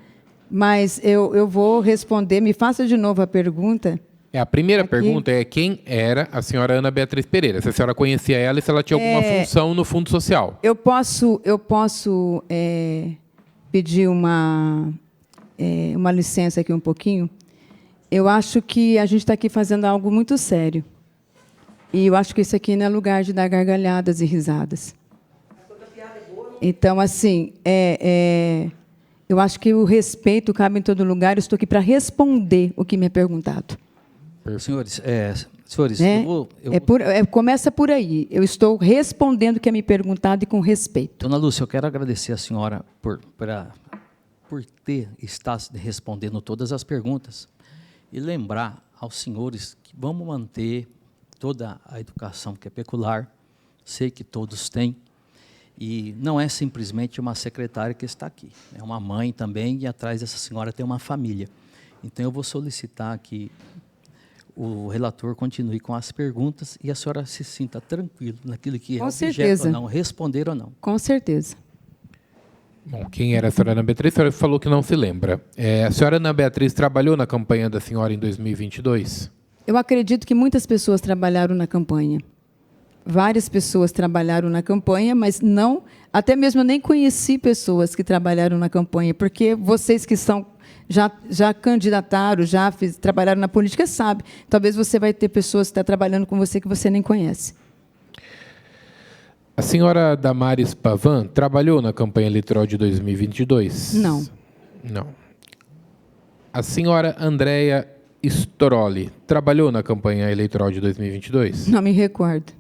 Mas eu vou responder. Me faça de novo a pergunta. A primeira pergunta é quem era a senhora Ana Beatriz Pereira, se a senhora conhecia ela e se ela tinha alguma função no Fundo Social. Eu posso pedir uma licença aqui um pouquinho? Eu acho que a gente está aqui fazendo algo muito sério. E eu acho que isso aqui não é lugar de dar gargalhadas e risadas. Então, assim, eu acho que o respeito cabe em todo lugar. Eu estou aqui para responder o que me é perguntado. Senhores, começa por aí. Eu estou respondendo o que é me perguntado e com respeito. Dona Lúcia, eu quero agradecer a senhora por estar respondendo todas as perguntas e lembrar aos senhores que vamos manter toda a educação que é peculiar, sei que todos têm, e não é simplesmente uma secretária que está aqui, é uma mãe também, e atrás dessa senhora tem uma família. Então, eu vou solicitar que o relator continue com as perguntas e a senhora se sinta tranquila naquilo que é objeto ou não, responder ou não. Com certeza. Bom, quem era a senhora Ana Beatriz? A senhora falou que não se lembra. A senhora Ana Beatriz trabalhou na campanha da senhora em 2022? Eu acredito que muitas pessoas trabalharam na campanha. Várias pessoas trabalharam na campanha, mas não... Até mesmo eu nem conheci pessoas que trabalharam na campanha, porque vocês que são já candidataram, trabalharam na política, sabe. Talvez você vai ter pessoas que estão trabalhando com você que você nem conhece. A senhora Damares Pavan trabalhou na campanha eleitoral de 2022? Não. Não. A senhora Andréia Storoli trabalhou na campanha eleitoral de 2022? Não me recordo.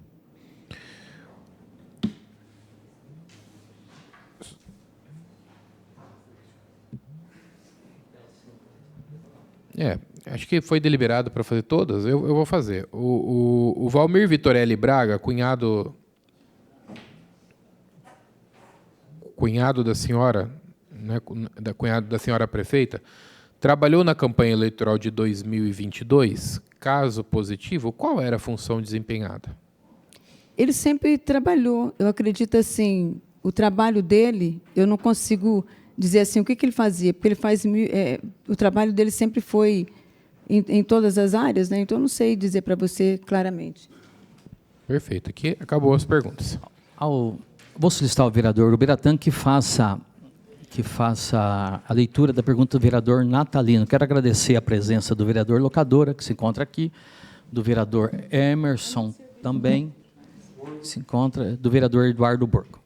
Acho que foi deliberado para fazer todas. Eu vou fazer. O Valmir Vitorelli Braga, cunhado da senhora, né, cunhado da senhora prefeita, trabalhou na campanha eleitoral de 2022? Caso positivo, qual era a função desempenhada? Ele sempre trabalhou. Eu acredito assim, o trabalho dele, eu não consigo dizer assim o que ele fazia, porque ele faz o trabalho dele sempre foi em todas as áreas, né? Então eu não sei dizer para você claramente. Perfeito. Aqui acabou as perguntas. Vou solicitar ao vereador Ubiratã que faça a leitura da pergunta do vereador Natalino. Quero agradecer a presença do vereador Locadora, que se encontra aqui, do vereador Emerson também, se encontra, do vereador Eduardo Borgo.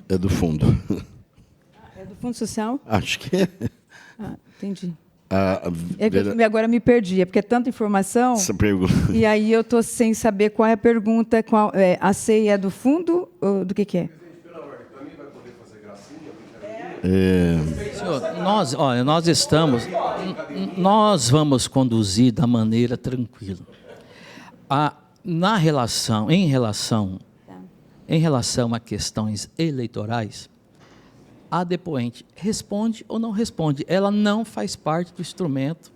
É do fundo. É do Fundo Social? Acho que é. Entendi. É que eu agora me perdi, porque é tanta informação. Essa pergunta. E aí eu estou sem saber qual é a pergunta. A CEI é do fundo ou do que é? Senhor, nós vamos conduzir da maneira tranquila. Em relação a questões eleitorais, a depoente responde ou não responde. Ela não faz parte do instrumento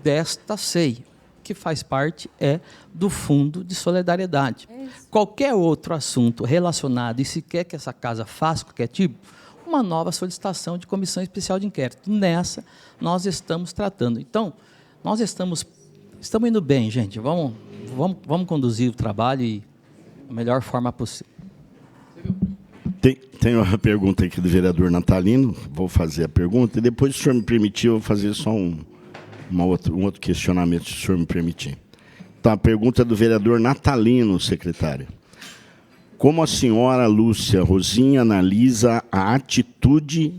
desta CEI. O que faz parte é do Fundo de Solidariedade. Qualquer outro assunto relacionado, e se quer que essa casa faça qualquer tipo, uma nova solicitação de comissão especial de inquérito. Nessa, nós estamos tratando. Então, nós estamos indo bem, gente. Vamos conduzir o trabalho da melhor forma possível. Tem uma pergunta aqui do vereador Natalino, vou fazer a pergunta, e depois, se o senhor me permitir, eu vou fazer só um outro questionamento, se o senhor me permitir. Então, a pergunta é do vereador Natalino, secretário. Como a senhora Lúcia Rosinha analisa a atitude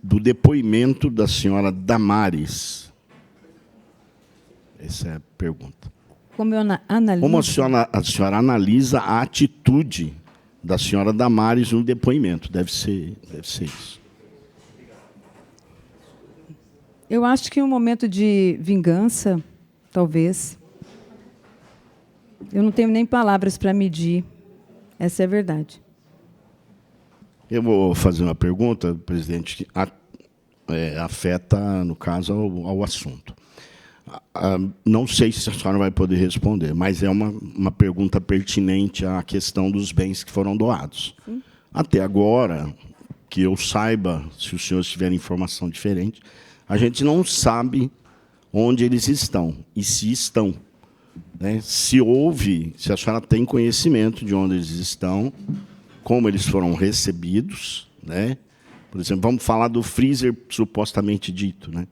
do depoimento da senhora Damares? Essa é a pergunta. Como eu analiso? Como a senhora analisa a atitude da senhora Damares no depoimento? Deve ser isso. Eu acho que um momento de vingança, talvez. Eu não tenho nem palavras para medir. Essa é a verdade. Eu vou fazer uma pergunta, presidente, que afeta, no caso, ao assunto. Não sei se a senhora vai poder responder, mas é uma pergunta pertinente à questão dos bens que foram doados. Sim. Até agora, que eu saiba, se os senhores tiverem informação diferente, a gente não sabe onde eles estão e se estão. Né? Se a senhora tem conhecimento de onde eles estão, como eles foram recebidos, né? Por exemplo, vamos falar do freezer supostamente dito, né?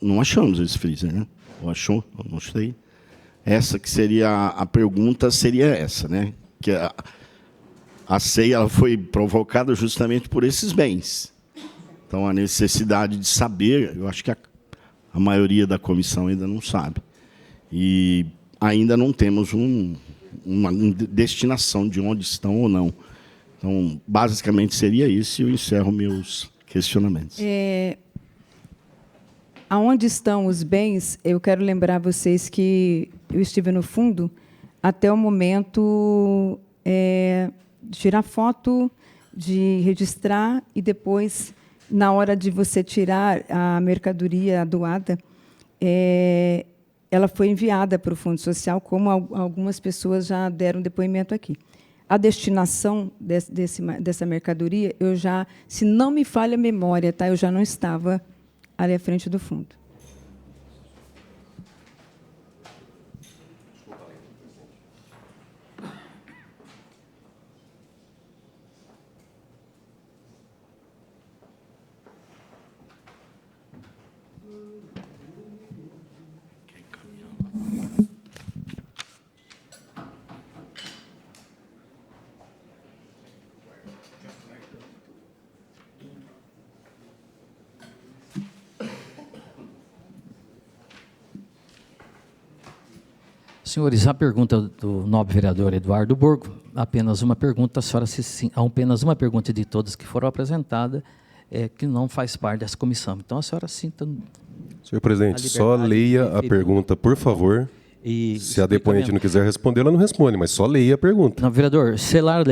Não achamos esse freezer, né? Ou achou? Não sei. Essa que seria a pergunta, seria essa, né? Que a CEI ela foi provocada justamente por esses bens. Então, a necessidade de saber, eu acho que a maioria da comissão ainda não sabe. E ainda não temos uma destinação de onde estão ou não. Então, basicamente, seria isso, e eu encerro meus questionamentos. Aonde estão os bens, eu quero lembrar vocês que eu estive no fundo até o momento de tirar foto, de registrar, e depois, na hora de você tirar a mercadoria doada, ela foi enviada para o Fundo Social, como algumas pessoas já deram depoimento aqui. A destinação dessa mercadoria, se não me falha a memória, tá? Eu já não estava ali à frente do fundo. Senhores, a pergunta do nobre vereador Eduardo Borgo, apenas uma pergunta, a senhora apenas uma pergunta de todas que foram apresentadas, que não faz parte dessa comissão. Então, a senhora sinta... Senhor presidente, só leia a pergunta, por favor. Se a depoente não quiser responder, ela não responde, mas só leia a pergunta. Não, vereador, será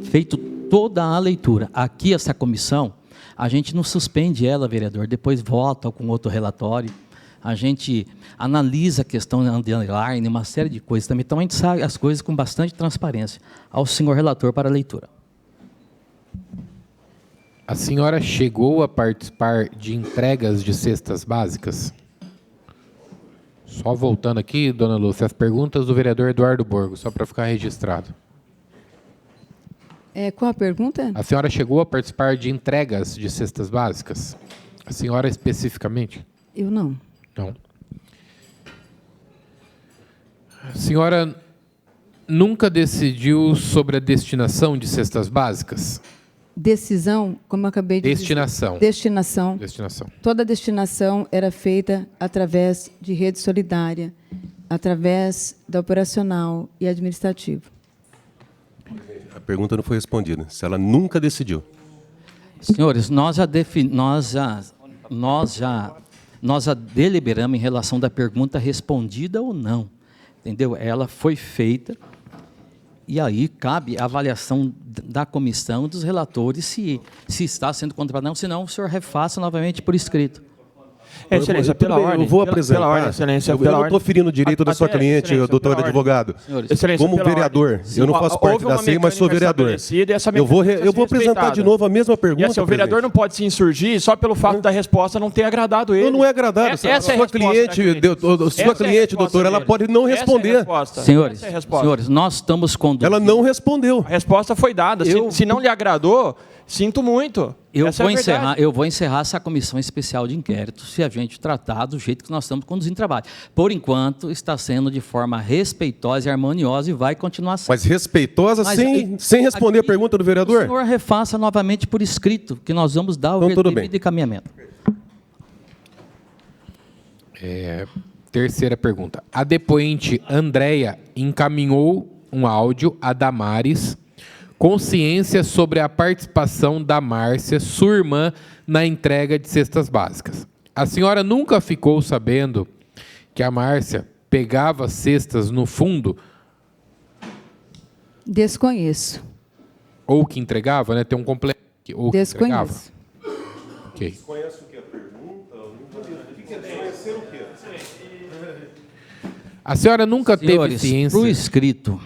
feito toda a leitura. Aqui, essa comissão, a gente não suspende ela, vereador, depois volta com outro relatório. A gente analisa a questão de underline, uma série de coisas também. Então, a gente sabe as coisas com bastante transparência. Ao senhor relator para a leitura. A senhora chegou a participar de entregas de cestas básicas? Só voltando aqui, dona Lúcia, as perguntas do vereador Eduardo Borgo, só para ficar registrado. Qual a pergunta? A senhora chegou a participar de entregas de cestas básicas? A senhora especificamente? Eu não. Não. A senhora nunca decidiu sobre a destinação de cestas básicas? Decisão, como eu acabei de Destinação. dizer. Destinação. Destinação. Toda a destinação era feita através de rede solidária, através da operacional e administrativa. A pergunta não foi respondida. Se ela nunca decidiu. Senhores, nós já deliberamos em relação da pergunta respondida ou não. Entendeu? Ela foi feita e aí cabe a avaliação da comissão, dos relatores, se está sendo contratado ou não, senão o senhor refaça novamente por escrito. Excelência, pela ordem. Eu vou apresentar. Pela ordem, excelência, eu pela não ordem. estou ferindo o direito da sua cliente, doutor advogado. Excelência, Como pela vereador, ordem. eu não faço parte da CEI, mas sou vereador. Eu vou apresentar de novo a mesma pergunta. E assim, o vereador não pode se insurgir só pelo fato da resposta não ter agradado ele. Não é agradado. Sua cliente, doutor, ela pode não responder. Senhores, nós estamos conduzindo... Ela não respondeu. A resposta foi dada. Se não lhe agradou, sinto muito. Eu vou encerrar essa comissão especial de inquérito se a gente tratar do jeito que nós estamos conduzindo o trabalho. Por enquanto, está sendo de forma respeitosa e harmoniosa e vai continuar sendo. Mas respeitosa sem responder a pergunta do vereador? O senhor refaça novamente por escrito, que nós vamos dar o devido encaminhamento. Terceira pergunta. A depoente Andréia encaminhou um áudio a Damares com ciência sobre a participação da Márcia, sua irmã, na entrega de cestas básicas. A senhora nunca ficou sabendo que a Márcia pegava cestas no fundo? Desconheço. Ou que entregava, né? Tem um complemento. Ou que entregava. Desconheço. Ok. Desconhece o que? A pergunta? O que é desconhecer o quê? A senhora nunca teve ciência... Para o escrito...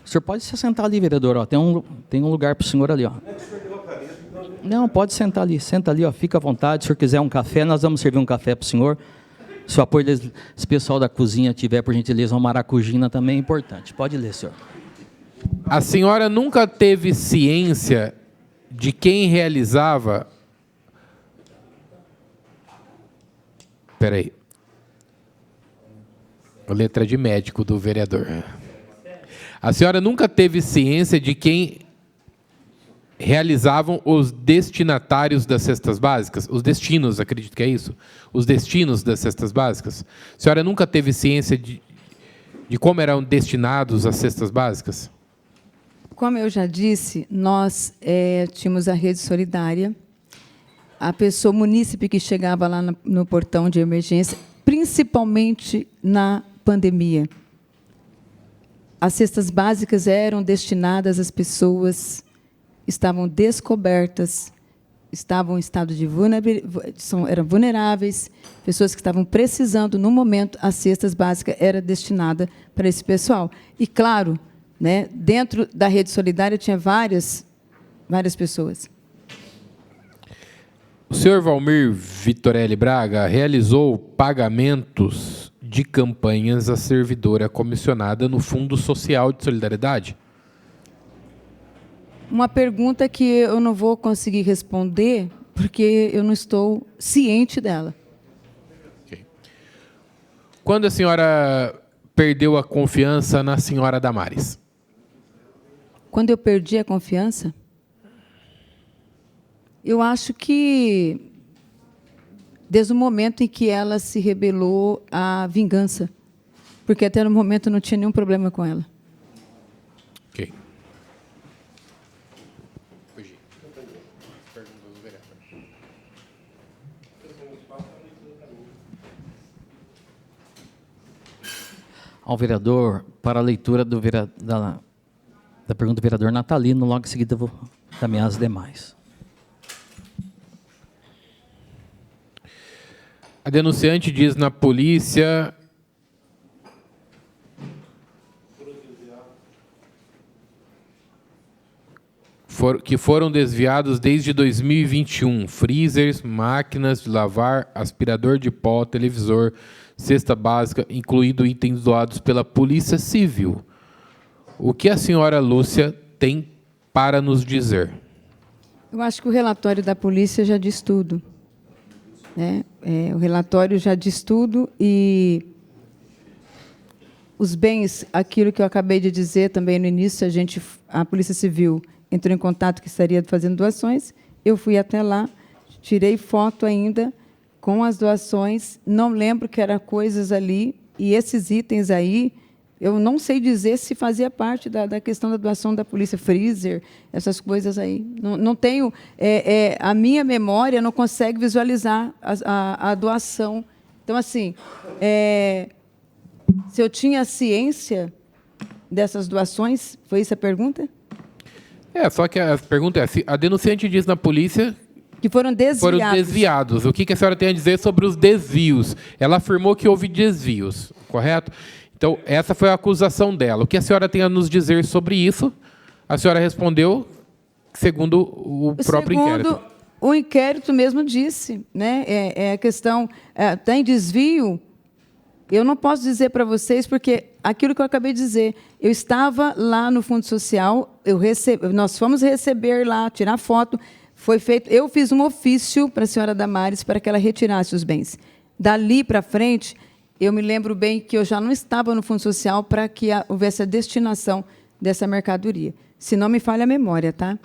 O senhor pode se sentar ali, vereador. Ó. Tem um lugar para o senhor ali. Ó. Não, pode sentar ali. Senta ali, ó. Fica à vontade. Se o senhor quiser um café, nós vamos servir um café para o senhor. Se o apoio desse pessoal da cozinha tiver, por gentileza, uma maracujina também é importante. Pode ler, senhor. A senhora nunca teve ciência de quem realizava... Espera aí. A letra de médico do vereador. A senhora nunca teve ciência de quem realizavam os destinatários das cestas básicas? Os destinos, acredito que é isso? Os destinos das cestas básicas? A senhora nunca teve ciência de como eram destinados as cestas básicas? Como eu já disse, nós tínhamos a rede solidária, a pessoa, o munícipe que chegava lá no portão de emergência, principalmente na pandemia. As cestas básicas eram destinadas às pessoas que estavam descobertas, estavam em estado de eram vulneráveis, pessoas que estavam precisando, no momento, as cestas básicas era destinada para esse pessoal. E, claro, né, dentro da rede solidária tinha várias pessoas. O senhor Valmir Vitorelli Braga realizou pagamentos de campanhas à servidora comissionada no Fundo Social de Solidariedade? Uma pergunta que eu não vou conseguir responder, porque eu não estou ciente dela. Okay. Quando a senhora perdeu a confiança na senhora Damares? Quando eu perdi a confiança? Eu acho que desde o momento em que ela se rebelou à vingança porque até no momento não tinha nenhum problema com ela. Ok. Ao vereador, para a leitura da pergunta do vereador Natalino, logo em seguida eu vou caminhar as demais. A denunciante diz na polícia que foram desviados desde 2021 freezers, máquinas de lavar, aspirador de pó, televisor, cesta básica, incluindo itens doados pela Polícia Civil. O que a senhora Lúcia tem para nos dizer? Eu acho que o relatório da polícia já diz tudo. Né? O relatório já diz tudo e os bens, aquilo que eu acabei de dizer também no início, a Polícia Civil entrou em contato que estaria fazendo doações, eu fui até lá, tirei foto ainda com as doações, não lembro que eram coisas ali, e esses itens aí, eu não sei dizer se fazia parte da questão da doação da polícia, freezer, essas coisas aí. Não tenho... a minha memória não consegue visualizar a doação. Então, assim, se eu tinha ciência dessas doações, foi isso a pergunta? Só que a pergunta é, a denunciante diz na polícia que foram desviados. O que a senhora tem a dizer sobre os desvios? Ela afirmou que houve desvios, correto? Então, essa foi a acusação dela. O que a senhora tem a nos dizer sobre isso? A senhora respondeu segundo o próprio inquérito. O inquérito mesmo disse, né? A questão tem desvio. Eu não posso dizer para vocês, porque aquilo que eu acabei de dizer, eu estava lá no Fundo Social, nós fomos receber lá, tirar foto, foi feito, eu fiz um ofício para a senhora Damares para que ela retirasse os bens. Dali para frente, eu me lembro bem que eu já não estava no Fundo Social para que houvesse a destinação dessa mercadoria. Se não me falha a memória, tá?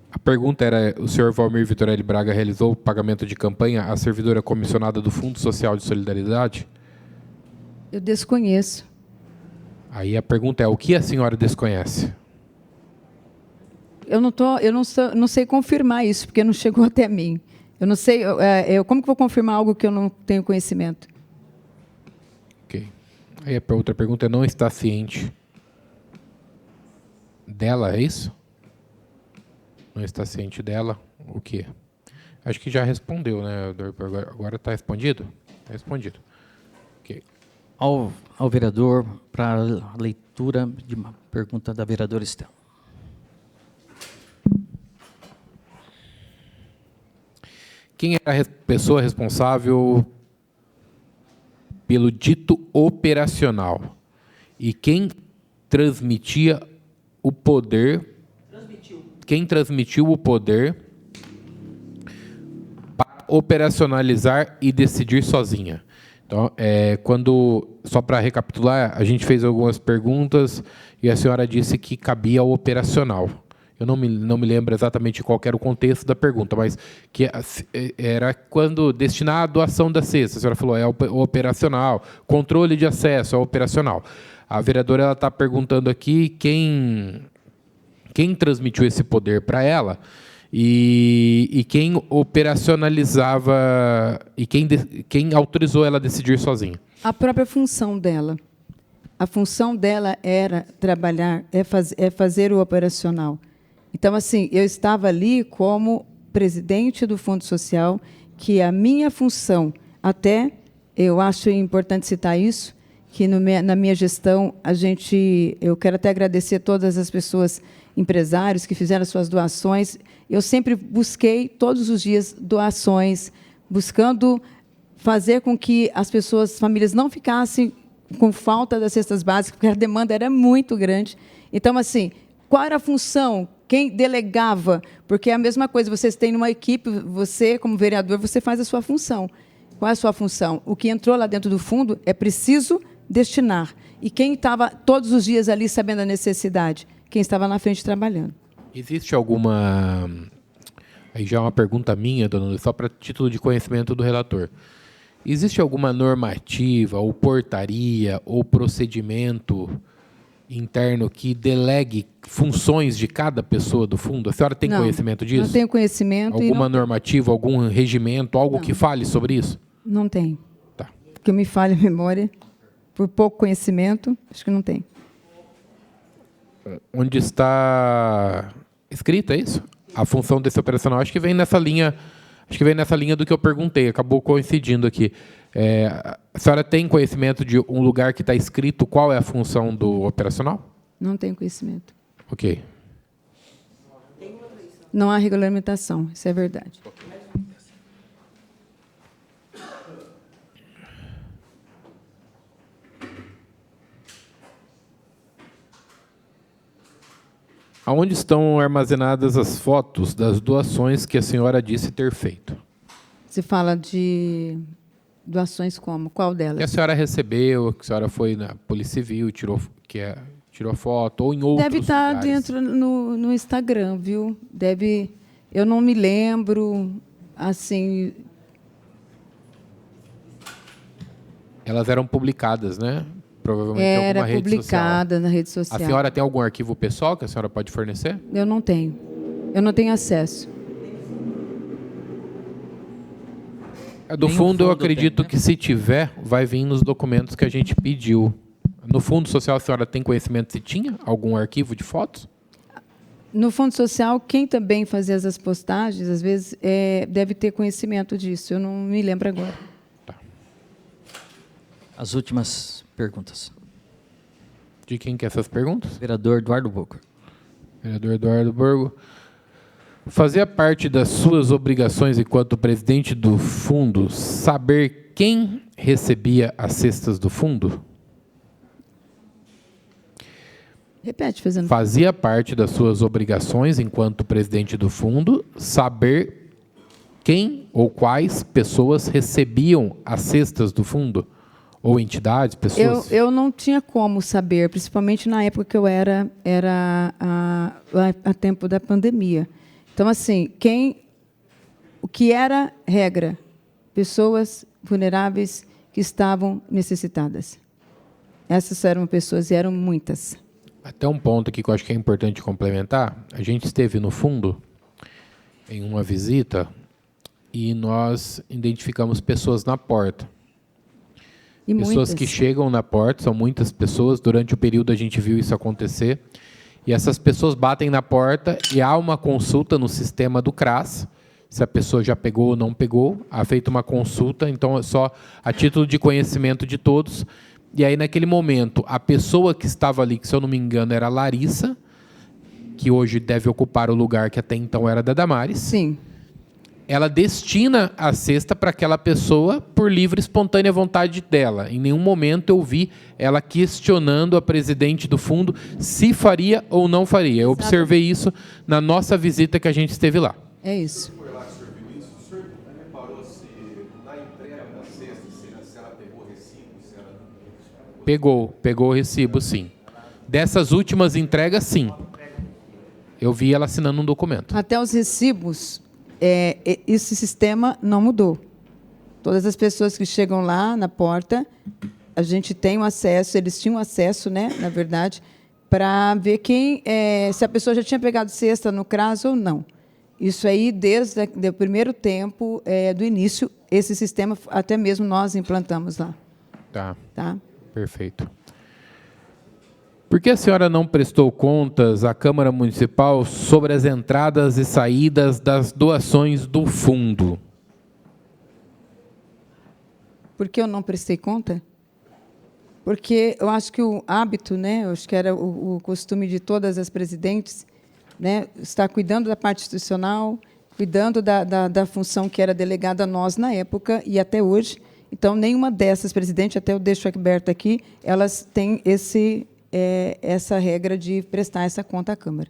A pergunta era, o senhor Valmir Vitorelli Braga realizou o pagamento de campanha à servidora comissionada do Fundo Social de Solidariedade? Eu desconheço. Aí a pergunta é, o que a senhora desconhece? Eu não sei confirmar isso, porque não chegou até mim. Eu não sei, como que vou confirmar algo que eu não tenho conhecimento? Ok. Aí a outra pergunta é, não está ciente dela, é isso? Não está ciente dela, o quê? Acho que já respondeu, né? Agora está respondido? Está respondido. Okay. Ao vereador, para a leitura de uma pergunta da vereadora Estela. Quem era a pessoa responsável pelo dito operacional? E quem transmitia o poder... Quem transmitiu o poder para operacionalizar e decidir sozinha. Então, só para recapitular, a gente fez algumas perguntas e a senhora disse que cabia ao operacional. Eu não me lembro exatamente qual era o contexto da pergunta, mas que era quando destinar a doação da cesta. A senhora falou, é o operacional, controle de acesso é o operacional. A vereadora está perguntando aqui quem transmitiu esse poder para ela e quem operacionalizava e quem autorizou ela a decidir sozinha. A própria função dela. A função dela era trabalhar, fazer o operacional. Então, assim, eu estava ali como presidente do Fundo Social, que a minha função, até, eu acho importante citar isso, que na minha gestão, eu quero até agradecer todas as pessoas, empresários, que fizeram suas doações. Eu sempre busquei, todos os dias, doações, buscando fazer com que as famílias não ficassem com falta das cestas básicas, porque a demanda era muito grande. Então, assim, qual era a função? Quem delegava? Porque é a mesma coisa, vocês têm uma equipe, você, como vereador, você faz a sua função. Qual é a sua função? O que entrou lá dentro do fundo é preciso destinar. E quem estava todos os dias ali sabendo a necessidade? Quem estava na frente trabalhando. Existe alguma... Aí já é uma pergunta minha, dona Lúcia, só para título de conhecimento do relator. Existe alguma normativa, ou portaria, ou procedimento interno que delegue funções de cada pessoa do fundo? A senhora tem conhecimento disso? Não tenho conhecimento. Alguma normativa, algum regimento, algo Não. que fale sobre isso? Não tem. Tá. Porque me falha a memória, por pouco conhecimento, acho que não tem. Onde está escrita isso? A função desse operacional, acho que vem nessa linha do que eu perguntei, acabou coincidindo aqui. A senhora tem conhecimento de um lugar que está escrito qual é a função do operacional? Não tenho conhecimento. Ok. Não há regulamentação, isso é verdade. Aonde estão armazenadas as fotos das doações que a senhora disse ter feito? Você fala de doações como? Qual delas? Que a senhora recebeu, que a senhora foi na Polícia Civil, tirou foto, ou em outros Deve estar lugares? dentro no Instagram, viu? Eu não me lembro, assim... Elas eram publicadas, né? Provavelmente em Era alguma rede social. publicada na rede social. A senhora tem algum arquivo pessoal que a senhora pode fornecer? Eu não tenho. Eu não tenho acesso. Do fundo, eu acredito que, se tiver, vai vir nos documentos que a gente pediu. No Fundo Social, a senhora tem conhecimento se tinha algum arquivo de fotos? No Fundo Social, quem também fazia as postagens, às vezes, deve ter conhecimento disso. Eu não me lembro agora. Tá. As últimas perguntas. De quem que é essas perguntas? Vereador Eduardo Boca. Vereador Eduardo Borgo. Fazia parte das suas obrigações enquanto presidente do fundo saber quem recebia as cestas do fundo? Repete, fazendo. Fazia parte das suas obrigações enquanto presidente do fundo saber quem ou quais pessoas recebiam as cestas do fundo? Ou entidades, pessoas? Eu não tinha como saber, principalmente na época que eu era a tempo da pandemia. Então, assim, o que era regra? Pessoas vulneráveis que estavam necessitadas. Essas eram pessoas, e eram muitas. Até um ponto aqui que eu acho que é importante complementar. A gente esteve no fundo, em uma visita, e nós identificamos pessoas na porta. E pessoas muitas. que chegam na porta, são muitas pessoas. Durante o período a gente viu isso acontecer. E essas pessoas batem na porta e há uma consulta no sistema do CRAS, se a pessoa já pegou ou não pegou. Há feita uma consulta, então é só a título de conhecimento de todos. E aí, naquele momento, a pessoa que estava ali, que se eu não me engano era a Larissa, que hoje deve ocupar o lugar que até então era da Damares. Sim. Ela destina a cesta para aquela pessoa por livre e espontânea vontade dela. Em nenhum momento eu vi ela questionando a presidente do fundo se faria ou não faria. Eu observei isso na nossa visita que a gente esteve lá. É isso. Foi lá que o senhor viu isso? O senhor reparou se na entrega da cesta, se ela pegou recibo, se ela... Pegou o recibo, sim. Dessas últimas entregas, sim. Eu vi ela assinando um documento. Até os recibos... esse sistema não mudou. Todas as pessoas que chegam lá na porta, a gente tem o acesso, eles tinham acesso, né, na verdade, para ver se a pessoa já tinha pegado cesta no CRAS ou não. Isso aí, desde o primeiro tempo, do início, esse sistema, até mesmo nós implantamos lá. Tá. Tá? Perfeito. Por que a senhora não prestou contas à Câmara Municipal sobre as entradas e saídas das doações do fundo? Por que eu não prestei conta? porque eu acho que o hábito, né, eu acho que era o costume de todas as presidentes, né, estar cuidando da parte institucional, cuidando da função que era delegada a nós na época e até hoje. Então, nenhuma dessas presidentes, até eu deixo aberto aqui, elas têm essa regra de prestar essa conta à Câmara.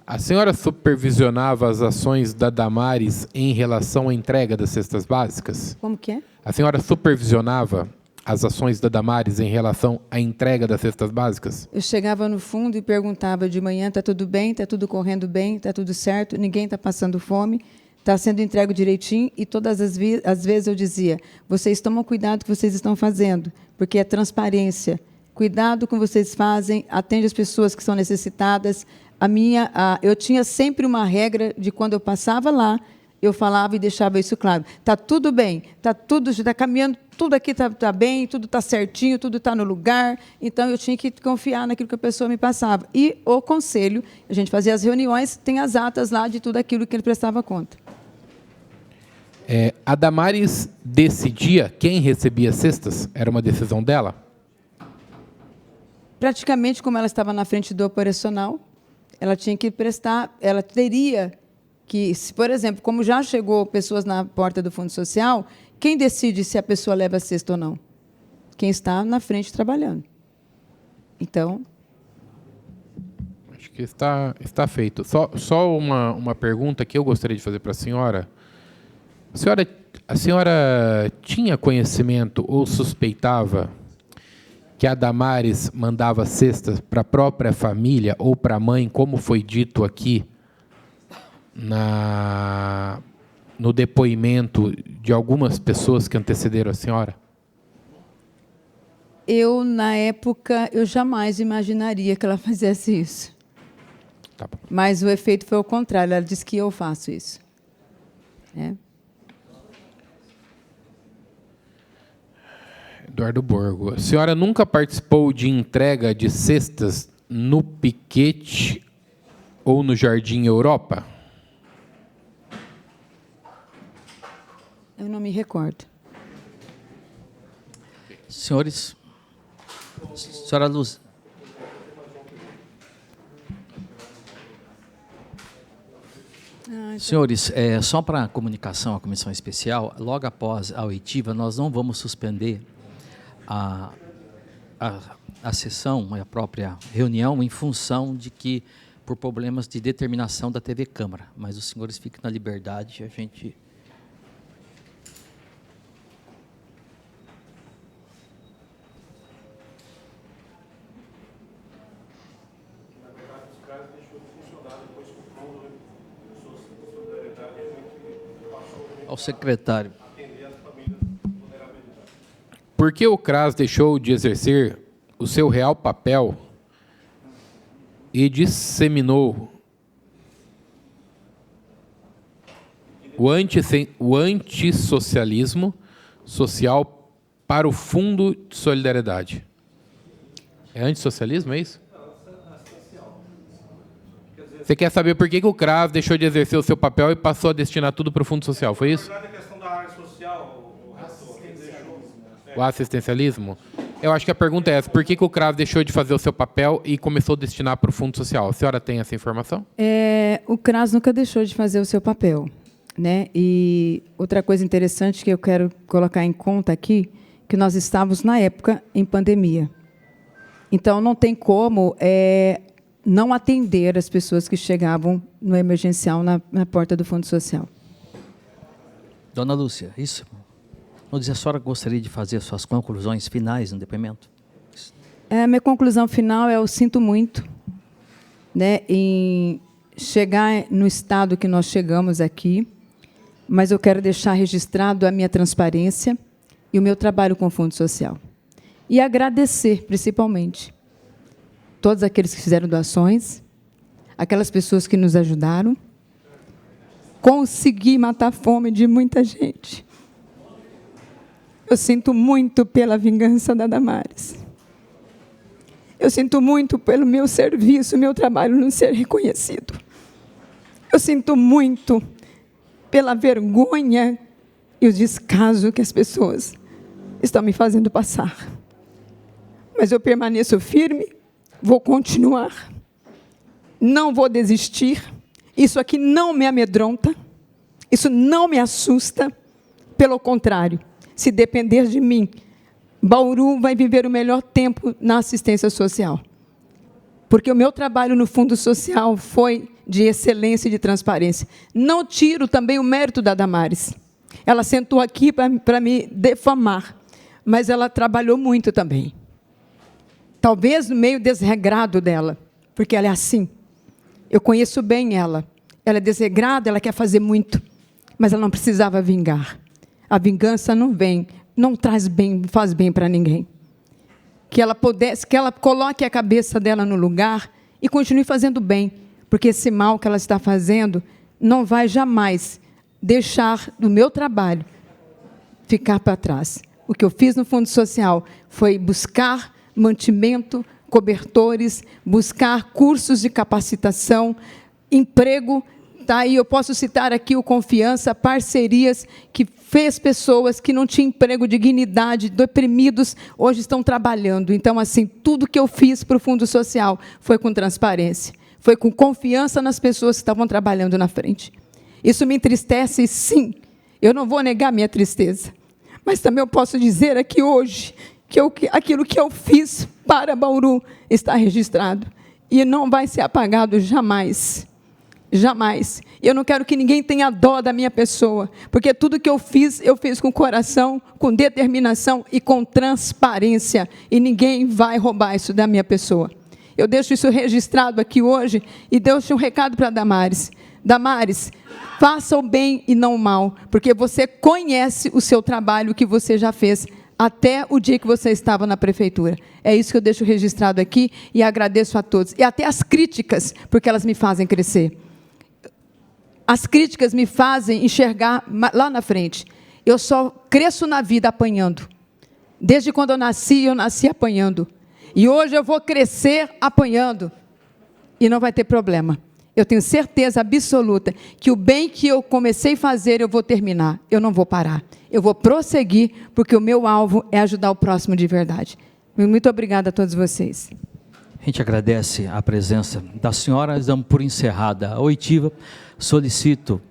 A senhora supervisionava as ações da Damares em relação à entrega das cestas básicas? Como que é? A senhora supervisionava as ações da Damares em relação à entrega das cestas básicas? Eu chegava no fundo e perguntava de manhã, está tudo bem, está tudo correndo bem, está tudo certo, ninguém está passando fome, está sendo entregue direitinho, e todas as vezes eu dizia, vocês tomam cuidado com o que vocês estão fazendo, porque é transparência. Cuidado com o que vocês fazem, atende as pessoas que são necessitadas. Eu tinha sempre uma regra de quando eu passava lá, eu falava e deixava isso claro. Está tudo bem, está caminhando, tudo aqui está bem, tudo está certinho, tudo está no lugar. Então, eu tinha que confiar naquilo que a pessoa me passava. E o conselho, a gente fazia as reuniões, tem as atas lá de tudo aquilo que ele prestava conta. A Damares decidia quem recebia cestas? Era uma decisão dela? Praticamente, como ela estava na frente do operacional, ela tinha que prestar, ela teria que, por exemplo, como já chegou pessoas na porta do Fundo Social, quem decide se a pessoa leva a cesta ou não? Quem está na frente trabalhando. Então... Acho que está feito. Só uma pergunta que eu gostaria de fazer para a senhora. A senhora tinha conhecimento ou suspeitava que a Damares mandava cestas para a própria família ou para a mãe, como foi dito aqui no depoimento de algumas pessoas que antecederam a senhora? Na época, eu jamais imaginaria que ela fizesse isso. Tá bom. Mas o efeito foi o contrário, ela disse que eu faço isso. Eduardo Borgo, a senhora nunca participou de entrega de cestas no Piquete ou no Jardim Europa? Eu não me recordo. Senhores, senhora Luz. Senhores, só para comunicação à Comissão Especial, logo após a oitiva, nós não vamos suspender a sessão, a própria reunião, em função de que, por problemas de determinação da TV Câmara. Mas os senhores fiquem na liberdade, a gente... Ao secretário. Por que o CRAS deixou de exercer o seu real papel e disseminou o antissocialismo social para o Fundo de Solidariedade? É antissocialismo, é isso? Você quer saber por que o CRAS deixou de exercer o seu papel e passou a destinar tudo para o Fundo Social, foi isso? Na verdade, a questão da área social, o assistencialismo? Eu acho que a pergunta é essa. Por que o CRAS deixou de fazer o seu papel e começou a destinar para o Fundo Social? A senhora tem essa informação? O CRAS nunca deixou de fazer o seu papel, né? E outra coisa interessante que eu quero colocar em conta aqui, que nós estávamos, na época, em pandemia. Então, não tem como não atender as pessoas que chegavam no emergencial na porta do Fundo Social. Dona Lúcia, isso... A senhora gostaria de fazer suas conclusões finais no depoimento? Minha conclusão final eu sinto muito, né, em chegar no estado que nós chegamos aqui, mas eu quero deixar registrado a minha transparência e o meu trabalho com o Fundo Social. E agradecer, principalmente, todos aqueles que fizeram doações, aquelas pessoas que nos ajudaram, consegui matar a fome de muita gente. Eu sinto muito pela vingança da Damares. Eu sinto muito pelo meu serviço, meu trabalho não ser reconhecido. Eu sinto muito pela vergonha e o descaso que as pessoas estão me fazendo passar. Mas eu permaneço firme, vou continuar, não vou desistir. Isso aqui não me amedronta, isso não me assusta. Pelo contrário, se depender de mim, Bauru vai viver o melhor tempo na assistência social. Porque o meu trabalho no Fundo Social foi de excelência e de transparência. Não tiro também o mérito da Damares. Ela sentou aqui para me defamar, mas ela trabalhou muito também. Talvez no meio desregrado dela, porque ela é assim. Eu conheço bem ela. Ela é desregrada, ela quer fazer muito, mas ela não precisava vingar. A vingança não vem, não traz bem, faz bem para ninguém. Que ela coloque a cabeça dela no lugar e continue fazendo bem, porque esse mal que ela está fazendo não vai jamais deixar do meu trabalho ficar para trás. O que eu fiz no Fundo Social foi buscar mantimento, cobertores, buscar cursos de capacitação, emprego. Tá, e eu posso citar aqui o Confiança, parcerias que fez pessoas que não tinham emprego, dignidade, deprimidos, hoje estão trabalhando. Então, assim, tudo que eu fiz para o Fundo Social foi com transparência, foi com confiança nas pessoas que estavam trabalhando na frente. Isso me entristece, sim, eu não vou negar minha tristeza, mas também eu posso dizer aqui hoje que aquilo que eu fiz para Bauru está registrado e não vai ser apagado jamais. Jamais. Eu não quero que ninguém tenha dó da minha pessoa, porque tudo que eu fiz com coração, com determinação e com transparência, e ninguém vai roubar isso da minha pessoa. Eu deixo isso registrado aqui hoje e deixo um recado para a Damares. Damares, faça o bem e não o mal, porque você conhece o seu trabalho que você já fez até o dia que você estava na prefeitura. É isso que eu deixo registrado aqui e agradeço a todos. E até as críticas, porque elas me fazem crescer. As críticas me fazem enxergar lá na frente. Eu só cresço na vida apanhando. Desde quando eu nasci apanhando. E hoje eu vou crescer apanhando. E não vai ter problema. Eu tenho certeza absoluta que o bem que eu comecei a fazer, eu vou terminar. Eu não vou parar. Eu vou prosseguir, porque o meu alvo é ajudar o próximo de verdade. Muito obrigada a todos vocês. A gente agradece a presença da senhora. Damos por encerrada a oitiva. Solicito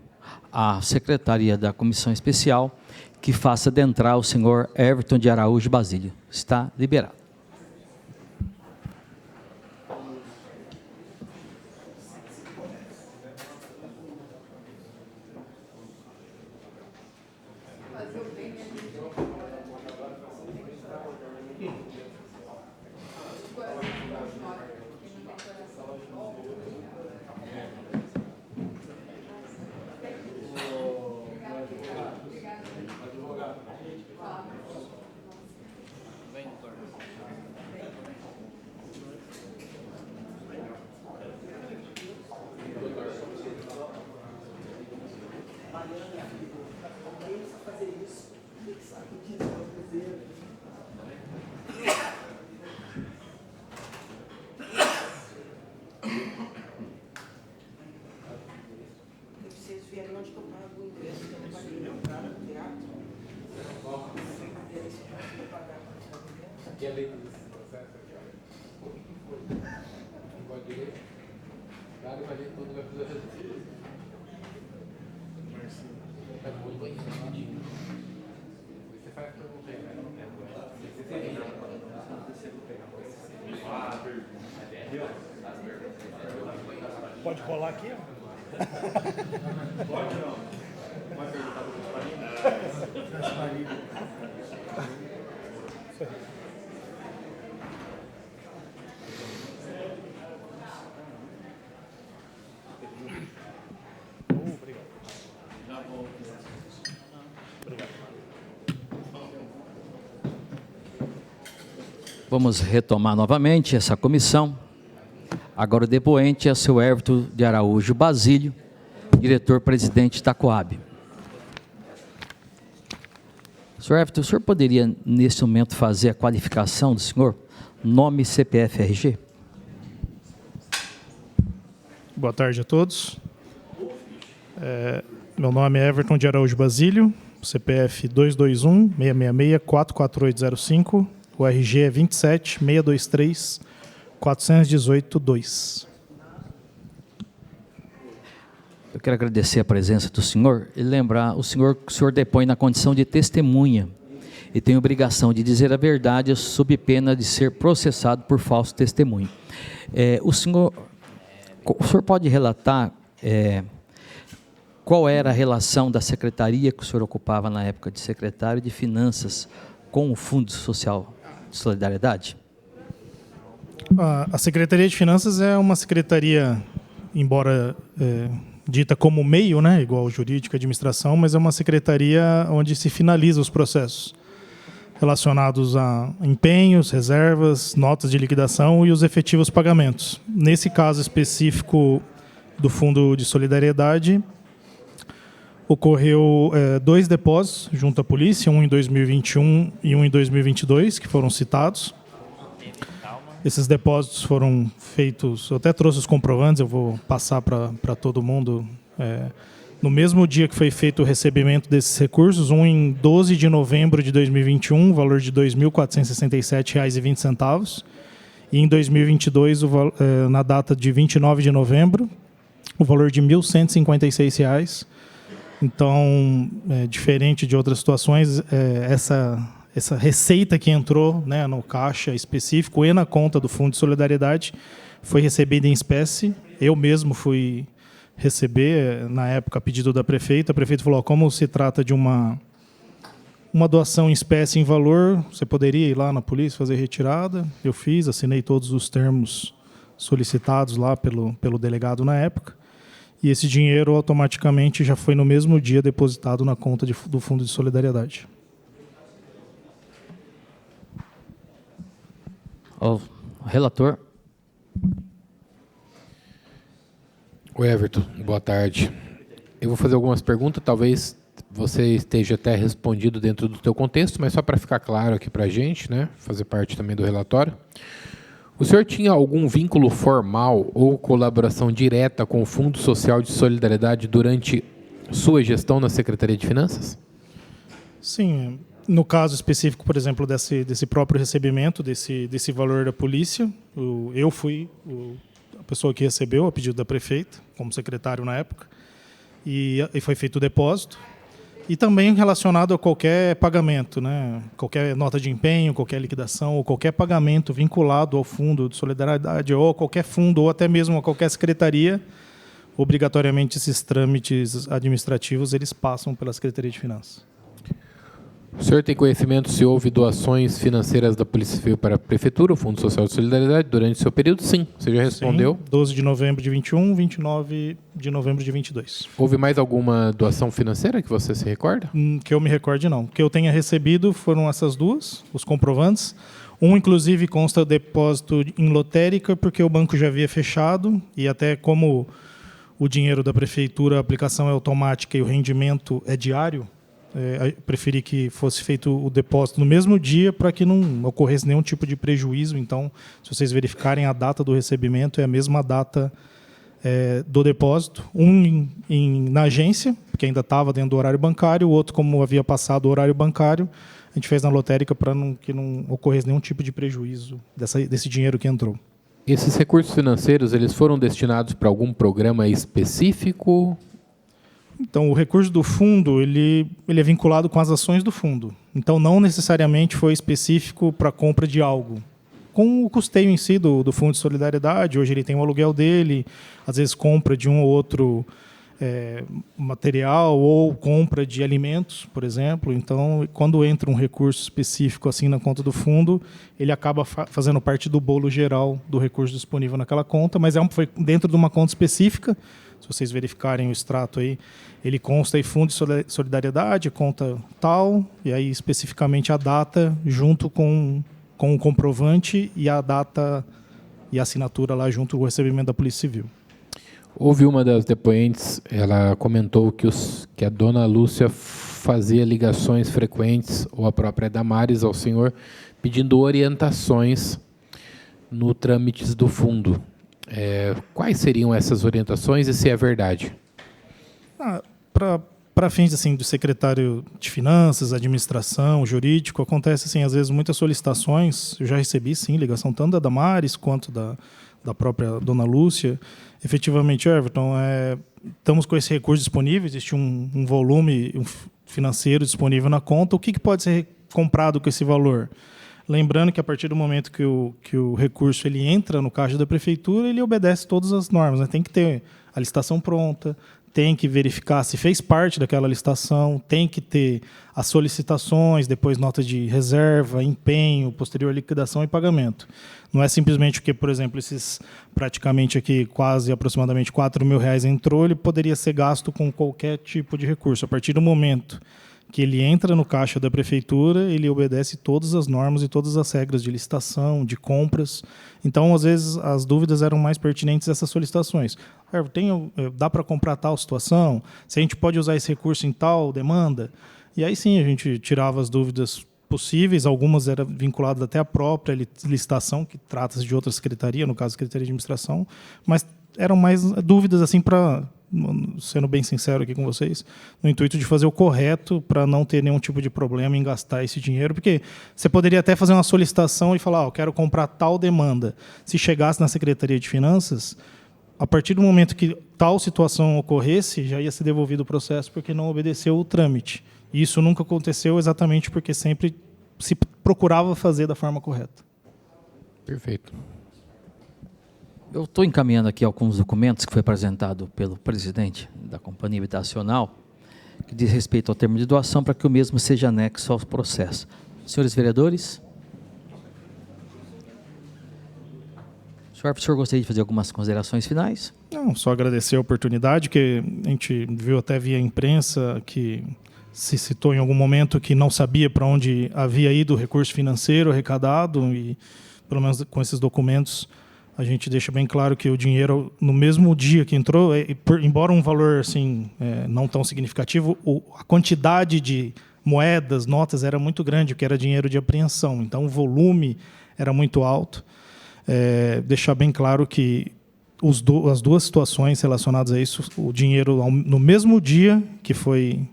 à Secretaria da Comissão Especial que faça adentrar o senhor Everton de Araújo Basílio. Está liberado. Pode rolar aqui? Pode não. Vai perguntar para os parinhos. Vamos retomar novamente essa comissão. Agora o depoente é o seu Everton de Araújo Basílio, diretor-presidente da Coab. Senhor Everton, o senhor poderia, nesse momento, fazer a qualificação do senhor? Nome, CPF, RG? Boa tarde a todos. Meu nome é Everton de Araújo Basílio, CPF 221-666-44805. O RG é 27.623.418.2. Eu quero agradecer a presença do senhor e lembrar o senhor que o senhor depõe na condição de testemunha e tem obrigação de dizer a verdade sob pena de ser processado por falso testemunho. O senhor pode relatar qual era a relação da secretaria que o senhor ocupava na época de secretário de Finanças com o Fundo Social de Solidariedade? A Secretaria de Finanças é uma secretaria, embora dita como meio, né, igual jurídica, administração, mas é uma secretaria onde se finaliza os processos relacionados a empenhos, reservas, notas de liquidação e os efetivos pagamentos. Nesse caso específico do Fundo de Solidariedade, ocorreu 2 depósitos junto à polícia, um em 2021 e um em 2022, que foram citados. Esses depósitos foram feitos, eu até trouxe os comprovantes, eu vou passar para todo mundo. No mesmo dia que foi feito o recebimento desses recursos, um em 12 de novembro de 2021, valor de R$ 2.467,20, e em 2022, na data de 29 de novembro, o valor de R$ 1.156. Então, diferente de outras situações, essa receita que entrou, né, no caixa específico e na conta do Fundo de Solidariedade foi recebida em espécie. Eu mesmo fui receber, na época, a pedido da prefeita. A prefeita falou, como se trata de uma doação em espécie em valor, você poderia ir lá na polícia fazer retirada. Eu fiz, assinei todos os termos solicitados lá pelo delegado na época. E esse dinheiro automaticamente já foi no mesmo dia depositado na conta do Fundo de Solidariedade. O relator. O Everton, boa tarde. Eu vou fazer algumas perguntas, talvez você esteja até respondido dentro do teu contexto, mas só para ficar claro aqui para a gente, né, fazer parte também do relatório. O senhor tinha algum vínculo formal ou colaboração direta com o Fundo Social de Solidariedade durante sua gestão na Secretaria de Finanças? Sim. No caso específico, por exemplo, desse próprio recebimento, desse valor da polícia, eu fui a pessoa que recebeu a pedido da prefeita, como secretário na época, e foi feito o depósito. E também relacionado a qualquer pagamento, né? Qualquer nota de empenho, qualquer liquidação, ou qualquer pagamento vinculado ao Fundo de Solidariedade, ou a qualquer fundo, ou até mesmo a qualquer secretaria, obrigatoriamente esses trâmites administrativos eles passam pela Secretaria de Finanças. O senhor tem conhecimento se houve doações financeiras da Polícia Civil para a Prefeitura, o Fundo Social de Solidariedade, durante seu período? Sim, você já respondeu. Sim, 12 de novembro de 21, 29 de novembro de 22. Houve mais alguma doação financeira que você se recorda? Que eu me recorde, não. O que eu tenha recebido foram essas duas, os comprovantes. Um, inclusive, consta depósito em lotérica, porque o banco já havia fechado, e até como o dinheiro da Prefeitura, a aplicação é automática e o rendimento é diário, preferi que fosse feito o depósito no mesmo dia para que não ocorresse nenhum tipo de prejuízo. Então, se vocês verificarem, a data do recebimento é a mesma data do depósito. Um na agência, porque ainda estava dentro do horário bancário, o outro, como havia passado o horário bancário, a gente fez na lotérica para que não ocorresse nenhum tipo de prejuízo desse dinheiro que entrou. Esses recursos financeiros, eles foram destinados para algum programa específico? Então, o recurso do fundo ele é vinculado com as ações do fundo. Então, não necessariamente foi específico para a compra de algo. Com o custeio em si do Fundo de Solidariedade, hoje ele tem o aluguel dele, às vezes compra de um ou outro material ou compra de alimentos, por exemplo. Então, quando entra um recurso específico assim na conta do fundo, ele acaba fazendo parte do bolo geral do recurso disponível naquela conta, mas foi dentro de uma conta específica. Se vocês verificarem o extrato aí, ele consta aí Fundo de Solidariedade, conta tal, e aí especificamente a data junto com o comprovante e a data e a assinatura lá junto com o recebimento da Polícia Civil. Houve uma das depoentes, ela comentou que a dona Lúcia fazia ligações frequentes, ou a própria Damares, ao senhor, pedindo orientações no trâmites do fundo. Quais seriam essas orientações e se é verdade? para fins assim do secretário de Finanças, administração, jurídico, acontece assim, às vezes muitas solicitações, eu já recebi sim ligação tanto da Damares quanto da própria dona Lúcia. Efetivamente, Everton, estamos com esse recurso disponível, existe um volume financeiro disponível na conta, o que pode ser comprado com esse valor? Lembrando que a partir do momento que o recurso ele entra no caixa da prefeitura, ele obedece todas as normas, né? Tem que ter a licitação pronta, tem que verificar se fez parte daquela licitação, tem que ter as solicitações, depois nota de reserva, empenho, posterior liquidação e pagamento. Não é simplesmente porque, por exemplo, esses praticamente aqui quase aproximadamente R$4.000 entrou, ele poderia ser gasto com qualquer tipo de recurso. A partir do momento que ele entra no caixa da prefeitura, ele obedece todas as normas e todas as regras de licitação, de compras. Então, às vezes, as dúvidas eram mais pertinentes a essas solicitações. Dá para comprar tal situação? Se a gente pode usar esse recurso em tal demanda? E aí sim, a gente tirava as dúvidas possíveis, algumas eram vinculadas até à própria licitação, que trata-se de outra secretaria, no caso, a Secretaria de Administração, mas eram mais dúvidas, assim, para, sendo bem sincero aqui com vocês, no intuito de fazer o correto para não ter nenhum tipo de problema em gastar esse dinheiro, porque você poderia até fazer uma solicitação e falar, eu quero comprar tal demanda. Se chegasse na Secretaria de Finanças, a partir do momento que tal situação ocorresse, já ia ser devolvido o processo porque não obedeceu o trâmite. E isso nunca aconteceu exatamente porque sempre se procurava fazer da forma correta. Perfeito. Eu estou encaminhando aqui alguns documentos que foi apresentado pelo presidente da Companhia Habitacional, que diz respeito ao termo de doação, para que o mesmo seja anexo ao processo. Senhores vereadores? O senhor gostaria de fazer algumas considerações finais? Não, só agradecer a oportunidade, que a gente viu até via imprensa que se citou em algum momento que não sabia para onde havia ido o recurso financeiro arrecadado, e pelo menos com esses documentos a gente deixa bem claro que o dinheiro, no mesmo dia que entrou, embora um valor assim, não tão significativo, a quantidade de moedas, notas era muito grande, porque era dinheiro de apreensão, então o volume era muito alto. Deixar bem claro que as duas situações relacionadas a isso, o dinheiro no mesmo dia que foi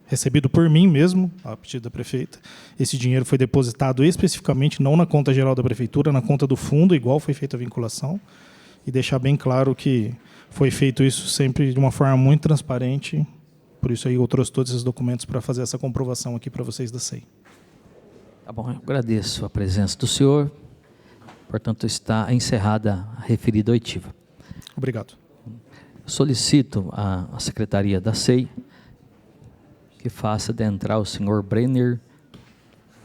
recebido por mim mesmo, a pedido da prefeita, esse dinheiro foi depositado especificamente não na conta geral da prefeitura, na conta do fundo, igual foi feita a vinculação, e deixar bem claro que foi feito isso sempre de uma forma muito transparente, por isso aí eu trouxe todos esses documentos para fazer essa comprovação aqui para vocês da SEI. Tá bom, eu agradeço a presença do senhor, portanto está encerrada a referida oitiva. Obrigado. Solicito à Secretaria da SEI que faça adentrar o senhor Brenner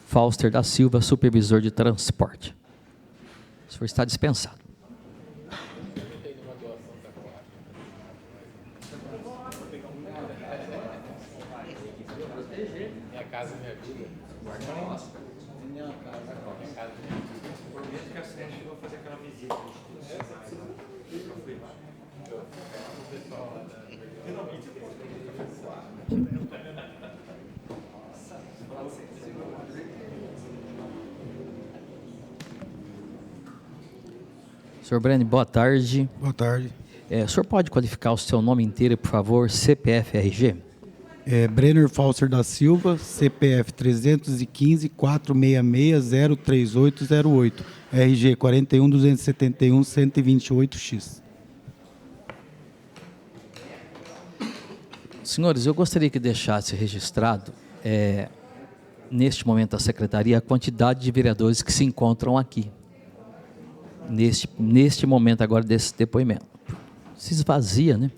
Fauster da Silva, supervisor de transporte. O senhor está dispensado. Minha casa, minha vida. Minha casa. Prometo que a Sérgio vai fazer aquela visita. Eu fui lá. O pessoal lá da... Senhor Brenner, boa tarde. Boa tarde. O senhor pode qualificar o seu nome inteiro, por favor, CPF, RG? Brenner Fauster da Silva, CPF 315-466-03808, RG 41-271-128X. Senhores, eu gostaria que deixasse registrado, neste momento, a Secretaria, a quantidade de vereadores que se encontram aqui. Neste momento agora desse depoimento. Se esvazia, né?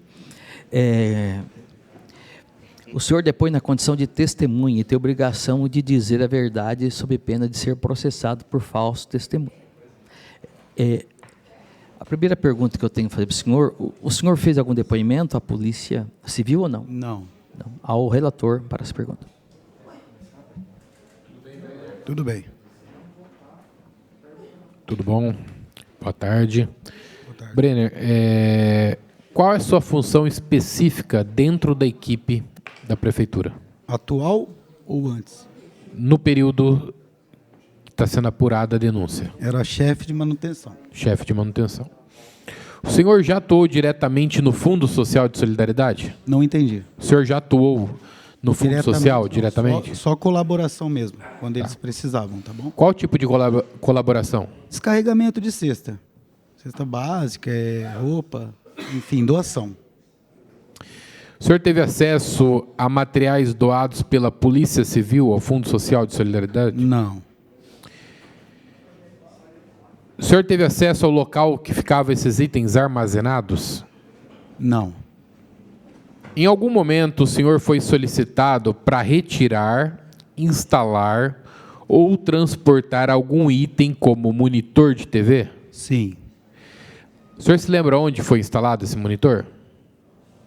O senhor depõe na condição de testemunha e tem obrigação de dizer a verdade sob pena de ser processado por falso testemunho. A primeira pergunta que eu tenho que fazer para o senhor fez algum depoimento à Polícia Civil ou não? Não. Ao relator para essa pergunta. Tudo bem. Tudo bom? Boa tarde. Boa tarde. Brenner, qual é a sua função específica dentro da equipe da prefeitura? Atual ou antes? No período que está sendo apurada a denúncia. Era chefe de manutenção. Chefe de manutenção. O senhor já atuou diretamente no Fundo Social de Solidariedade? Não entendi. O senhor já atuou no Fundo Diretamente, Social não, diretamente? Só colaboração mesmo, quando eles precisavam, tá bom? Qual tipo de colaboração? Descarregamento de cesta. Cesta básica, roupa, enfim, doação. O senhor teve acesso a materiais doados pela Polícia Civil ao Fundo Social de Solidariedade? Não. O senhor teve acesso ao local que ficavam esses itens armazenados? Não. Em algum momento o senhor foi solicitado para retirar, instalar ou transportar algum item como monitor de TV? Sim. O senhor se lembra onde foi instalado esse monitor?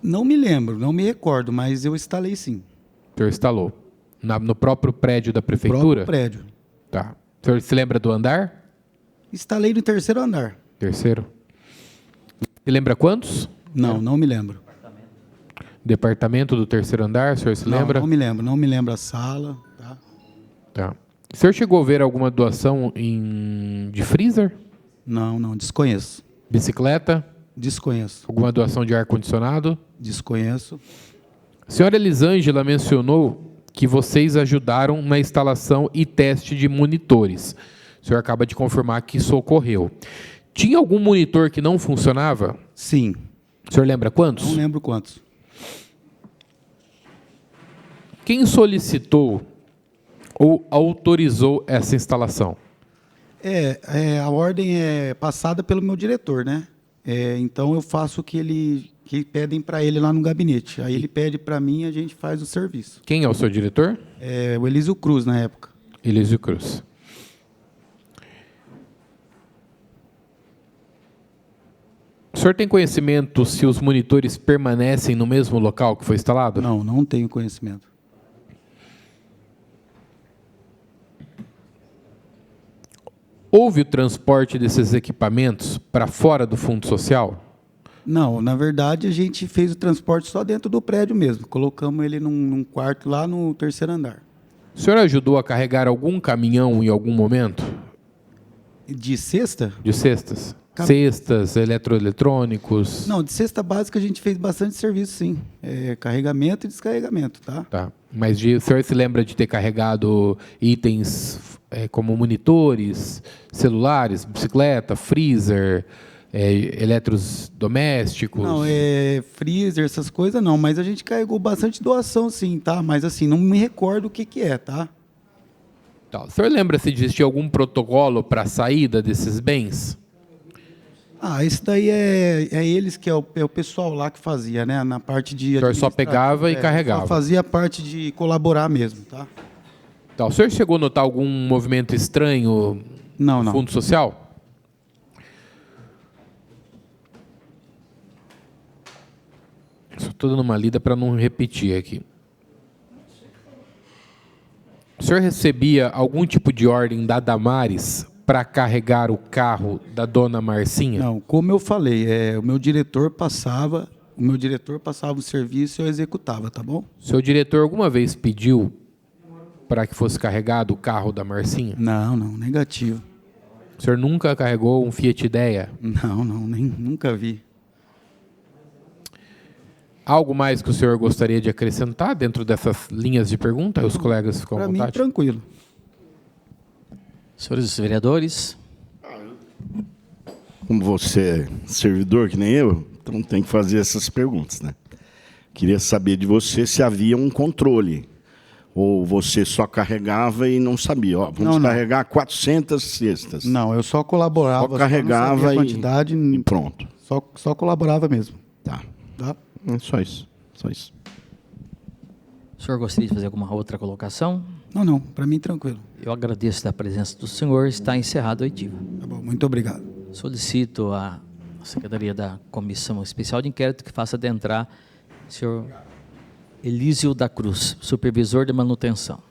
Não me lembro, não me recordo, mas eu instalei sim. O senhor instalou? No próprio prédio da prefeitura? No próprio prédio. Tá. O senhor se lembra do andar? Instalei no 3º andar. Terceiro. Se lembra quantos? Não, não me lembro. Departamento do 3º andar, o senhor se lembra? Não me lembro, não me lembro a sala. Tá? Tá. O senhor chegou a ver alguma doação de freezer? Não, desconheço. Bicicleta? Desconheço. Alguma doação de ar-condicionado? Desconheço. A senhora Elisângela mencionou que vocês ajudaram na instalação e teste de monitores. O senhor acaba de confirmar que isso ocorreu. Tinha algum monitor que não funcionava? Sim. O senhor lembra quantos? Não lembro quantos. Quem solicitou ou autorizou essa instalação? A ordem é passada pelo meu diretor, né? Então eu faço o que pedem para ele lá no gabinete. Aí ele pede para mim e a gente faz o serviço. Quem é o seu diretor? O Elísio Cruz, na época. Elísio Cruz. O senhor tem conhecimento se os monitores permanecem no mesmo local que foi instalado? Não tenho conhecimento. Houve o transporte desses equipamentos para fora do Fundo Social? Não, na verdade a gente fez o transporte só dentro do prédio mesmo. Colocamos ele num quarto lá no 3º andar. O senhor ajudou a carregar algum caminhão em algum momento? De cesta? De cestas? Cestas, eletroeletrônicos? Não, de cesta básica a gente fez bastante serviço, sim. Carregamento e descarregamento, tá? Tá. Mas o senhor se lembra de ter carregado itens como monitores, celulares, bicicleta, freezer, eletrodomésticos? Não, freezer, essas coisas não, mas a gente carregou bastante doação, sim, tá? Mas assim, não me recordo o que é, tá? Tá. O senhor lembra se existia algum protocolo para a saída desses bens? Isso daí é eles que é o pessoal lá que fazia, né? Na parte de... O senhor só pegava e carregava? Só fazia a parte de colaborar mesmo, tá? Tá. O senhor chegou a notar algum movimento estranho no Fundo Social? Só estou dando uma lida para não repetir aqui. O senhor recebia algum tipo de ordem da Damares para carregar o carro da dona Marcinha? Não, como eu falei, o meu diretor passava o serviço e eu executava, tá bom? O seu diretor alguma vez pediu para que fosse carregado o carro da Marcinha? Não, negativo. O senhor nunca carregou um Fiat Idea? Não, nunca vi. Algo mais que o senhor gostaria de acrescentar dentro dessas linhas de pergunta? Os colegas ficam à vontade. Para mim, tranquilo. Senhores vereadores. Como você é servidor, que nem eu, então tem que fazer essas perguntas, né? Queria saber de você se havia um controle. Ou você só carregava e não sabia. Vamos carregar 400 cestas. Não, eu só colaborava. Só carregava a quantidade, e pronto. Só colaborava mesmo. Tá. Só isso. O senhor gostaria de fazer alguma outra colocação? Não, para mim tranquilo. Eu agradeço a presença do senhor. Está encerrado a oitiva. Tá bom, muito obrigado. Solicito à Secretaria da Comissão Especial de Inquérito que faça adentrar o senhor Elísio da Cruz, supervisor de manutenção.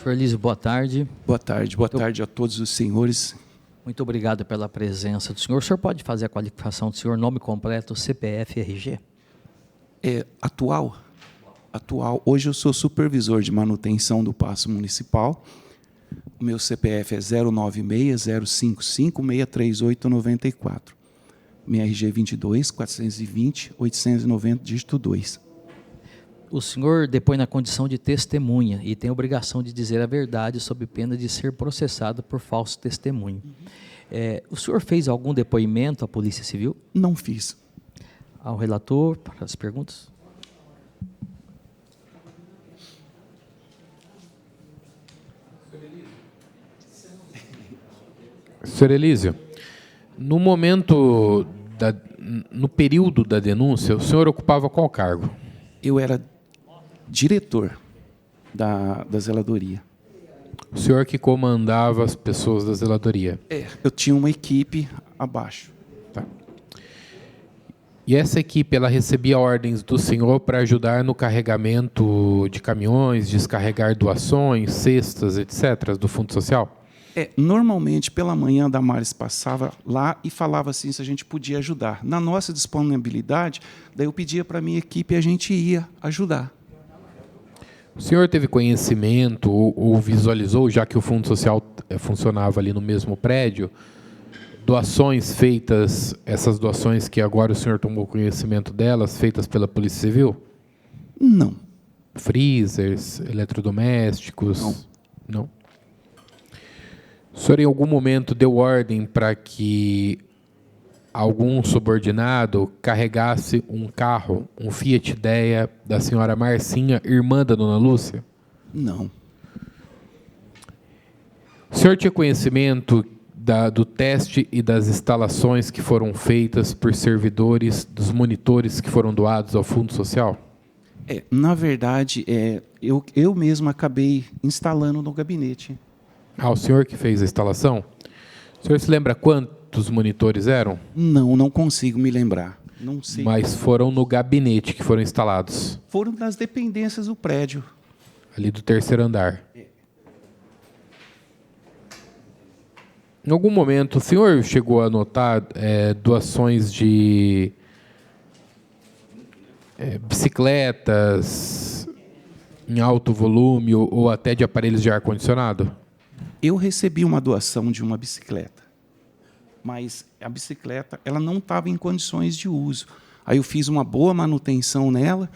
Senhor Elísio, boa tarde. Boa tarde a todos os senhores. Muito obrigado pela presença do senhor. O senhor pode fazer a qualificação do senhor, nome completo, CPF, RG? Atual. Hoje eu sou supervisor de manutenção do Paço Municipal. O meu CPF é 096-055-63894. Minha RG é 22-420-890, dígito 2. O senhor depõe na condição de testemunha e tem a obrigação de dizer a verdade sob pena de ser processado por falso testemunho. O senhor fez algum depoimento à Polícia Civil? Não fiz. Ao relator, para as perguntas. Senhor Elísio, no período da denúncia, o senhor ocupava qual cargo? Eu era diretor da zeladoria. O senhor que comandava as pessoas da zeladoria? Eu tinha uma equipe abaixo. Tá. E essa equipe, ela recebia ordens do senhor para ajudar no carregamento de caminhões, descarregar doações, cestas, etc., do Fundo Social? Normalmente, pela manhã, a Damares passava lá e falava assim se a gente podia ajudar. Na nossa disponibilidade, daí eu pedia para a minha equipe e a gente ia ajudar. O senhor teve conhecimento ou visualizou, já que o Fundo Social funcionava ali no mesmo prédio, doações feitas, essas doações que agora o senhor tomou conhecimento delas, feitas pela Polícia Civil? Não. Freezers, eletrodomésticos? Não. O senhor, em algum momento, deu ordem para que algum subordinado carregasse um carro, um Fiat Idea da senhora Marcinha, irmã da dona Lúcia? Não. O senhor tinha conhecimento do teste e das instalações que foram feitas por servidores, dos monitores que foram doados ao Fundo Social? Na verdade, eu mesmo acabei instalando no gabinete. O senhor que fez a instalação? O senhor se lembra quantos monitores eram? Não consigo me lembrar. Não sei. Mas foram no gabinete que foram instalados? Foram nas dependências do prédio. Ali do 3º andar. Em algum momento, o senhor chegou a notar doações de bicicletas em alto volume ou até de aparelhos de ar-condicionado? Eu recebi uma doação de uma bicicleta, mas a bicicleta ela não estava em condições de uso. Aí eu fiz uma boa manutenção nela,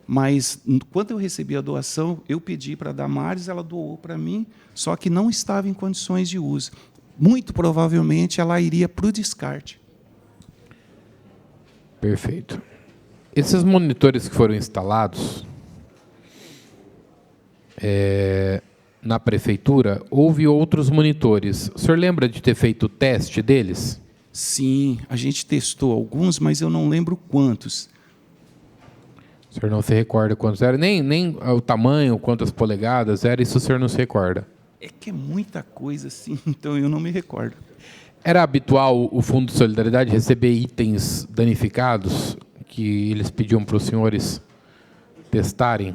mas quando eu recebi a doação, eu pedi para a Damares, ela doou para mim, só que não estava em condições de uso. Muito provavelmente ela iria para o descarte. Perfeito. Esses monitores que foram instalados na prefeitura, houve outros monitores. O senhor lembra de ter feito o teste deles? Sim, a gente testou alguns, mas eu não lembro quantos. O senhor não se recorda quantos eram? Nem o tamanho, quantas polegadas era, isso o senhor não se recorda? É que é muita coisa, assim, então eu não me recordo. Era habitual o Fundo de Solidariedade receber itens danificados que eles pediam para os senhores testarem?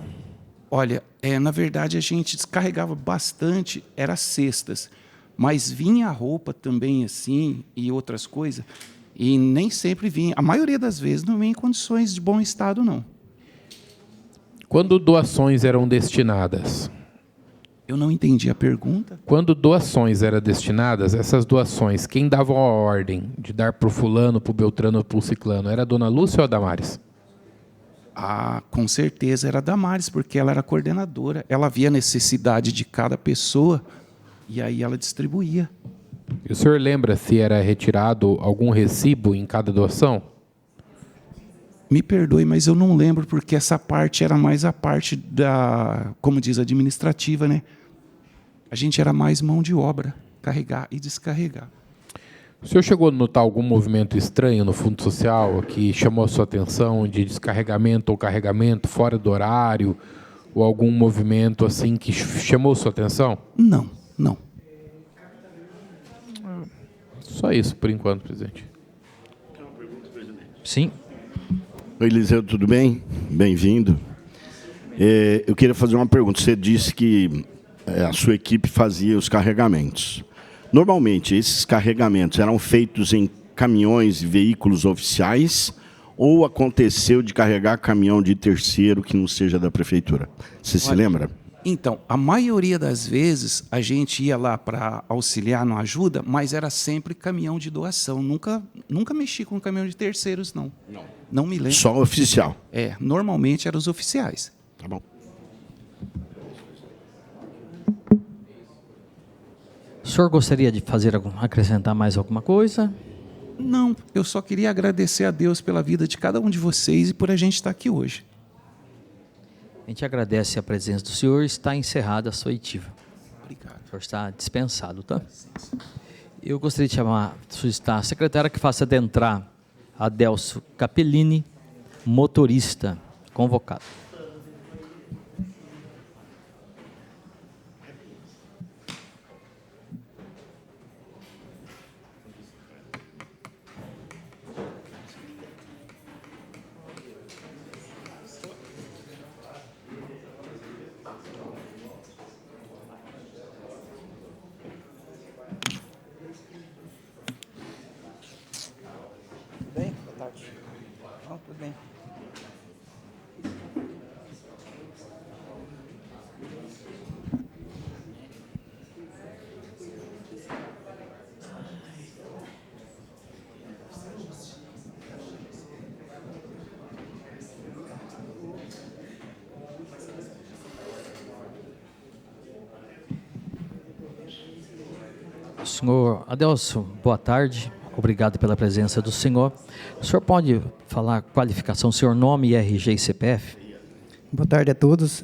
Olha, na verdade a gente descarregava bastante, era cestas, mas vinha a roupa também assim e outras coisas, e nem sempre vinha. A maioria das vezes não vinha em condições de bom estado, não. Quando doações eram destinadas? Eu não entendi a pergunta. Quando doações eram destinadas, essas doações, quem dava a ordem de dar para o fulano, para o Beltrano, para o Ciclano, era a dona Lúcia ou a Damares? Com certeza era a Damares, porque ela era coordenadora. Ela via a necessidade de cada pessoa e aí ela distribuía. E o senhor lembra se era retirado algum recibo em cada doação? Me perdoe, mas eu não lembro, porque essa parte era mais a parte da, como diz, administrativa, né? A gente era mais mão de obra, carregar e descarregar. O senhor chegou a notar algum movimento estranho no Fundo Social que chamou a sua atenção, de descarregamento ou carregamento fora do horário, ou algum movimento assim que chamou a sua atenção? Não. Só isso, por enquanto, presidente. Sim. Oi, Eliseu, tudo bem? Bem-vindo. Eu queria fazer uma pergunta. Você disse que a sua equipe fazia os carregamentos. Normalmente, esses carregamentos eram feitos em caminhões e veículos oficiais ou aconteceu de carregar caminhão de terceiro que não seja da prefeitura? Você se lembra? Então, a maioria das vezes a gente ia lá para auxiliar na ajuda, mas era sempre caminhão de doação. Nunca mexi com caminhão de terceiros, não. Não me lembro. Só oficial? Normalmente eram os oficiais. Tá bom. O senhor gostaria de acrescentar mais alguma coisa? Não, eu só queria agradecer a Deus pela vida de cada um de vocês e por a gente estar aqui hoje. A gente agradece a presença do senhor e está encerrada a sua oitiva. Obrigado. O senhor está dispensado, tá? Eu gostaria de solicitar a secretária que faça adentrar Adelso Capellini, motorista, convocado. Tudo bem. Senhor Adelso, boa tarde. Obrigado pela presença do senhor. O senhor pode falar a qualificação, seu nome, RG e CPF? Boa tarde a todos.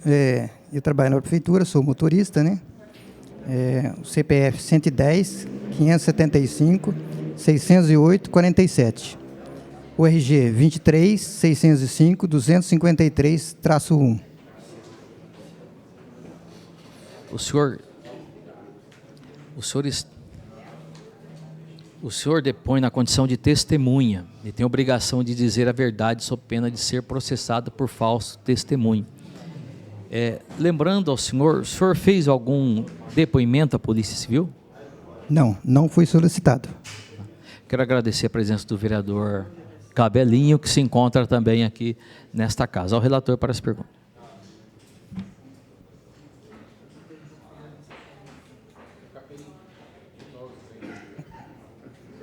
Eu trabalho na prefeitura, sou motorista, né? O CPF 110 575 608 47. O RG 23 605 253-1. O senhor depõe na condição de testemunha e tem obrigação de dizer a verdade sob pena de ser processado por falso testemunho. Lembrando ao senhor, o senhor fez algum depoimento à Polícia Civil? Não, não foi solicitado. Quero agradecer a presença do vereador Cabelinho, que se encontra também aqui nesta casa. Ao relator para as perguntas.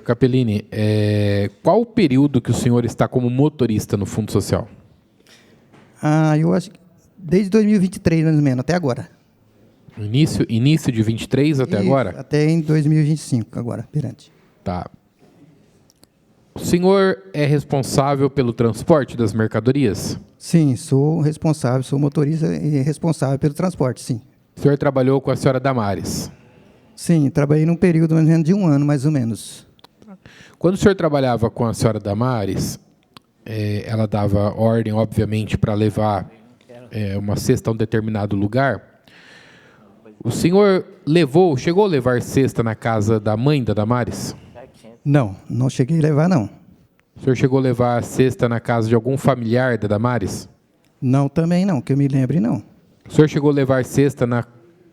Capellini, qual o período que o senhor está como motorista no Fundo Social? Eu acho que desde 2023, mais ou menos, até agora. Início de 23 até agora? Até em 2025, agora, perante. Tá. O senhor é responsável pelo transporte das mercadorias? Sim, sou responsável, sou motorista e responsável pelo transporte, sim. O senhor trabalhou com a senhora Damares? Sim, trabalhei num período mais ou menos de 1 ano, mais ou menos. Quando o senhor trabalhava com a senhora Damares, ela dava ordem, obviamente, para levar uma cesta a um determinado lugar. O senhor chegou a levar cesta na casa da mãe da Damares? Não, não cheguei a levar, não. O senhor chegou a levar a cesta na casa de algum familiar da Damares? Não, também não, que eu me lembre, não. O senhor chegou a levar cesta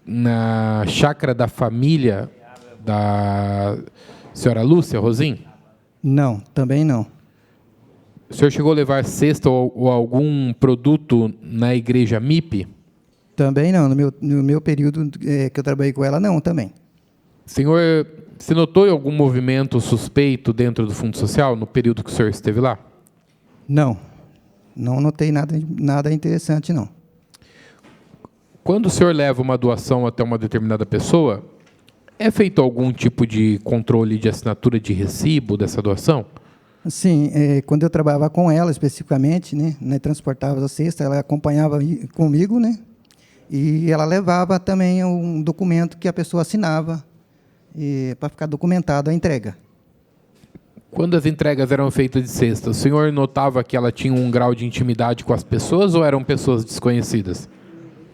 na chácara da família da senhora Lúcia Rosim? Não, também não. O senhor chegou a levar cesta ou algum produto na igreja MIP? Também não. No meu período que eu trabalhei com ela, não, também. Senhor, você notou algum movimento suspeito dentro do Fundo Social no período que o senhor esteve lá? Não. Não notei nada interessante, não. Quando o senhor leva uma doação até uma determinada pessoa, é feito algum tipo de controle de assinatura de recibo dessa doação? Sim, quando eu trabalhava com ela especificamente, né, transportava a cesta, ela acompanhava comigo, né, e ela levava também um documento que a pessoa assinava para ficar documentada a entrega. Quando as entregas eram feitas de cesta, o senhor notava que ela tinha um grau de intimidade com as pessoas ou eram pessoas desconhecidas?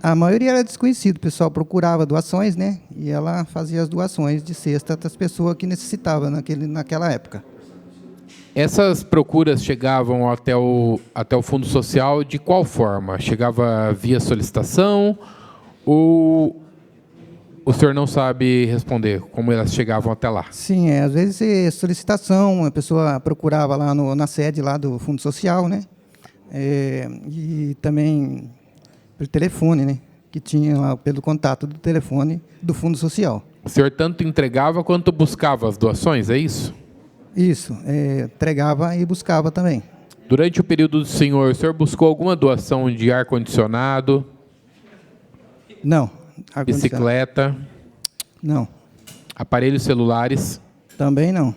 A maioria era desconhecido, o pessoal procurava doações, né? E ela fazia as doações de cesta das pessoas que necessitavam naquela época. Essas procuras chegavam até o Fundo Social de qual forma? Chegava via solicitação ou O senhor não sabe responder como elas chegavam até lá? Sim, às vezes solicitação, a pessoa procurava lá na sede lá do Fundo Social, né? E também pelo telefone, né? Que tinha lá pelo contato do telefone do Fundo Social. O senhor tanto entregava quanto buscava as doações, é isso? Isso, entregava e buscava também. Durante o período do senhor, o senhor buscou alguma doação de ar-condicionado? Não. Bicicleta? Não. Aparelhos celulares? Também não.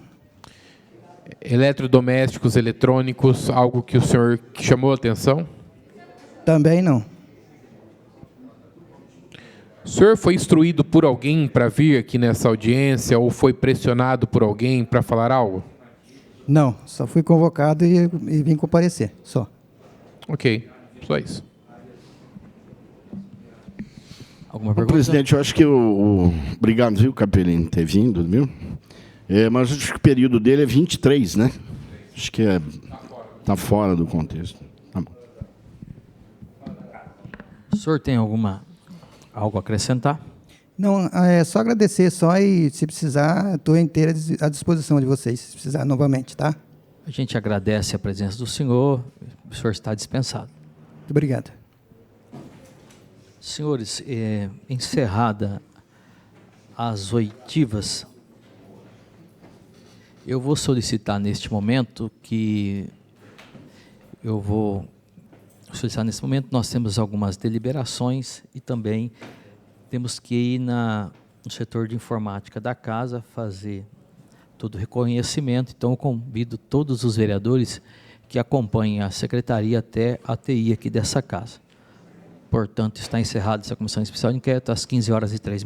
Eletrodomésticos, eletrônicos, algo que o senhor chamou a atenção? Também não. O senhor foi instruído por alguém para vir aqui nessa audiência ou foi pressionado por alguém para falar algo? Não, só fui convocado e vim comparecer, só. Ok, só isso. Alguma pergunta? Presidente, eu acho que obrigado, viu, Capelini, ter vindo, viu? Mas acho que o período dele é 23, né? Acho que está fora do contexto. Tá bom. O senhor tem algo a acrescentar? Não, é só agradecer só e, se precisar, estou inteira à disposição de vocês, se precisar novamente, tá? A gente agradece a presença do senhor, o senhor está dispensado. Muito obrigado. Senhores, encerrada as oitivas, eu vou solicitar neste momento nós temos algumas deliberações e também temos que ir no setor de informática da casa fazer todo o reconhecimento. Então, eu convido todos os vereadores que acompanhem a secretaria até a TI aqui dessa casa. Portanto, está encerrada essa comissão especial de inquérito às 15h03.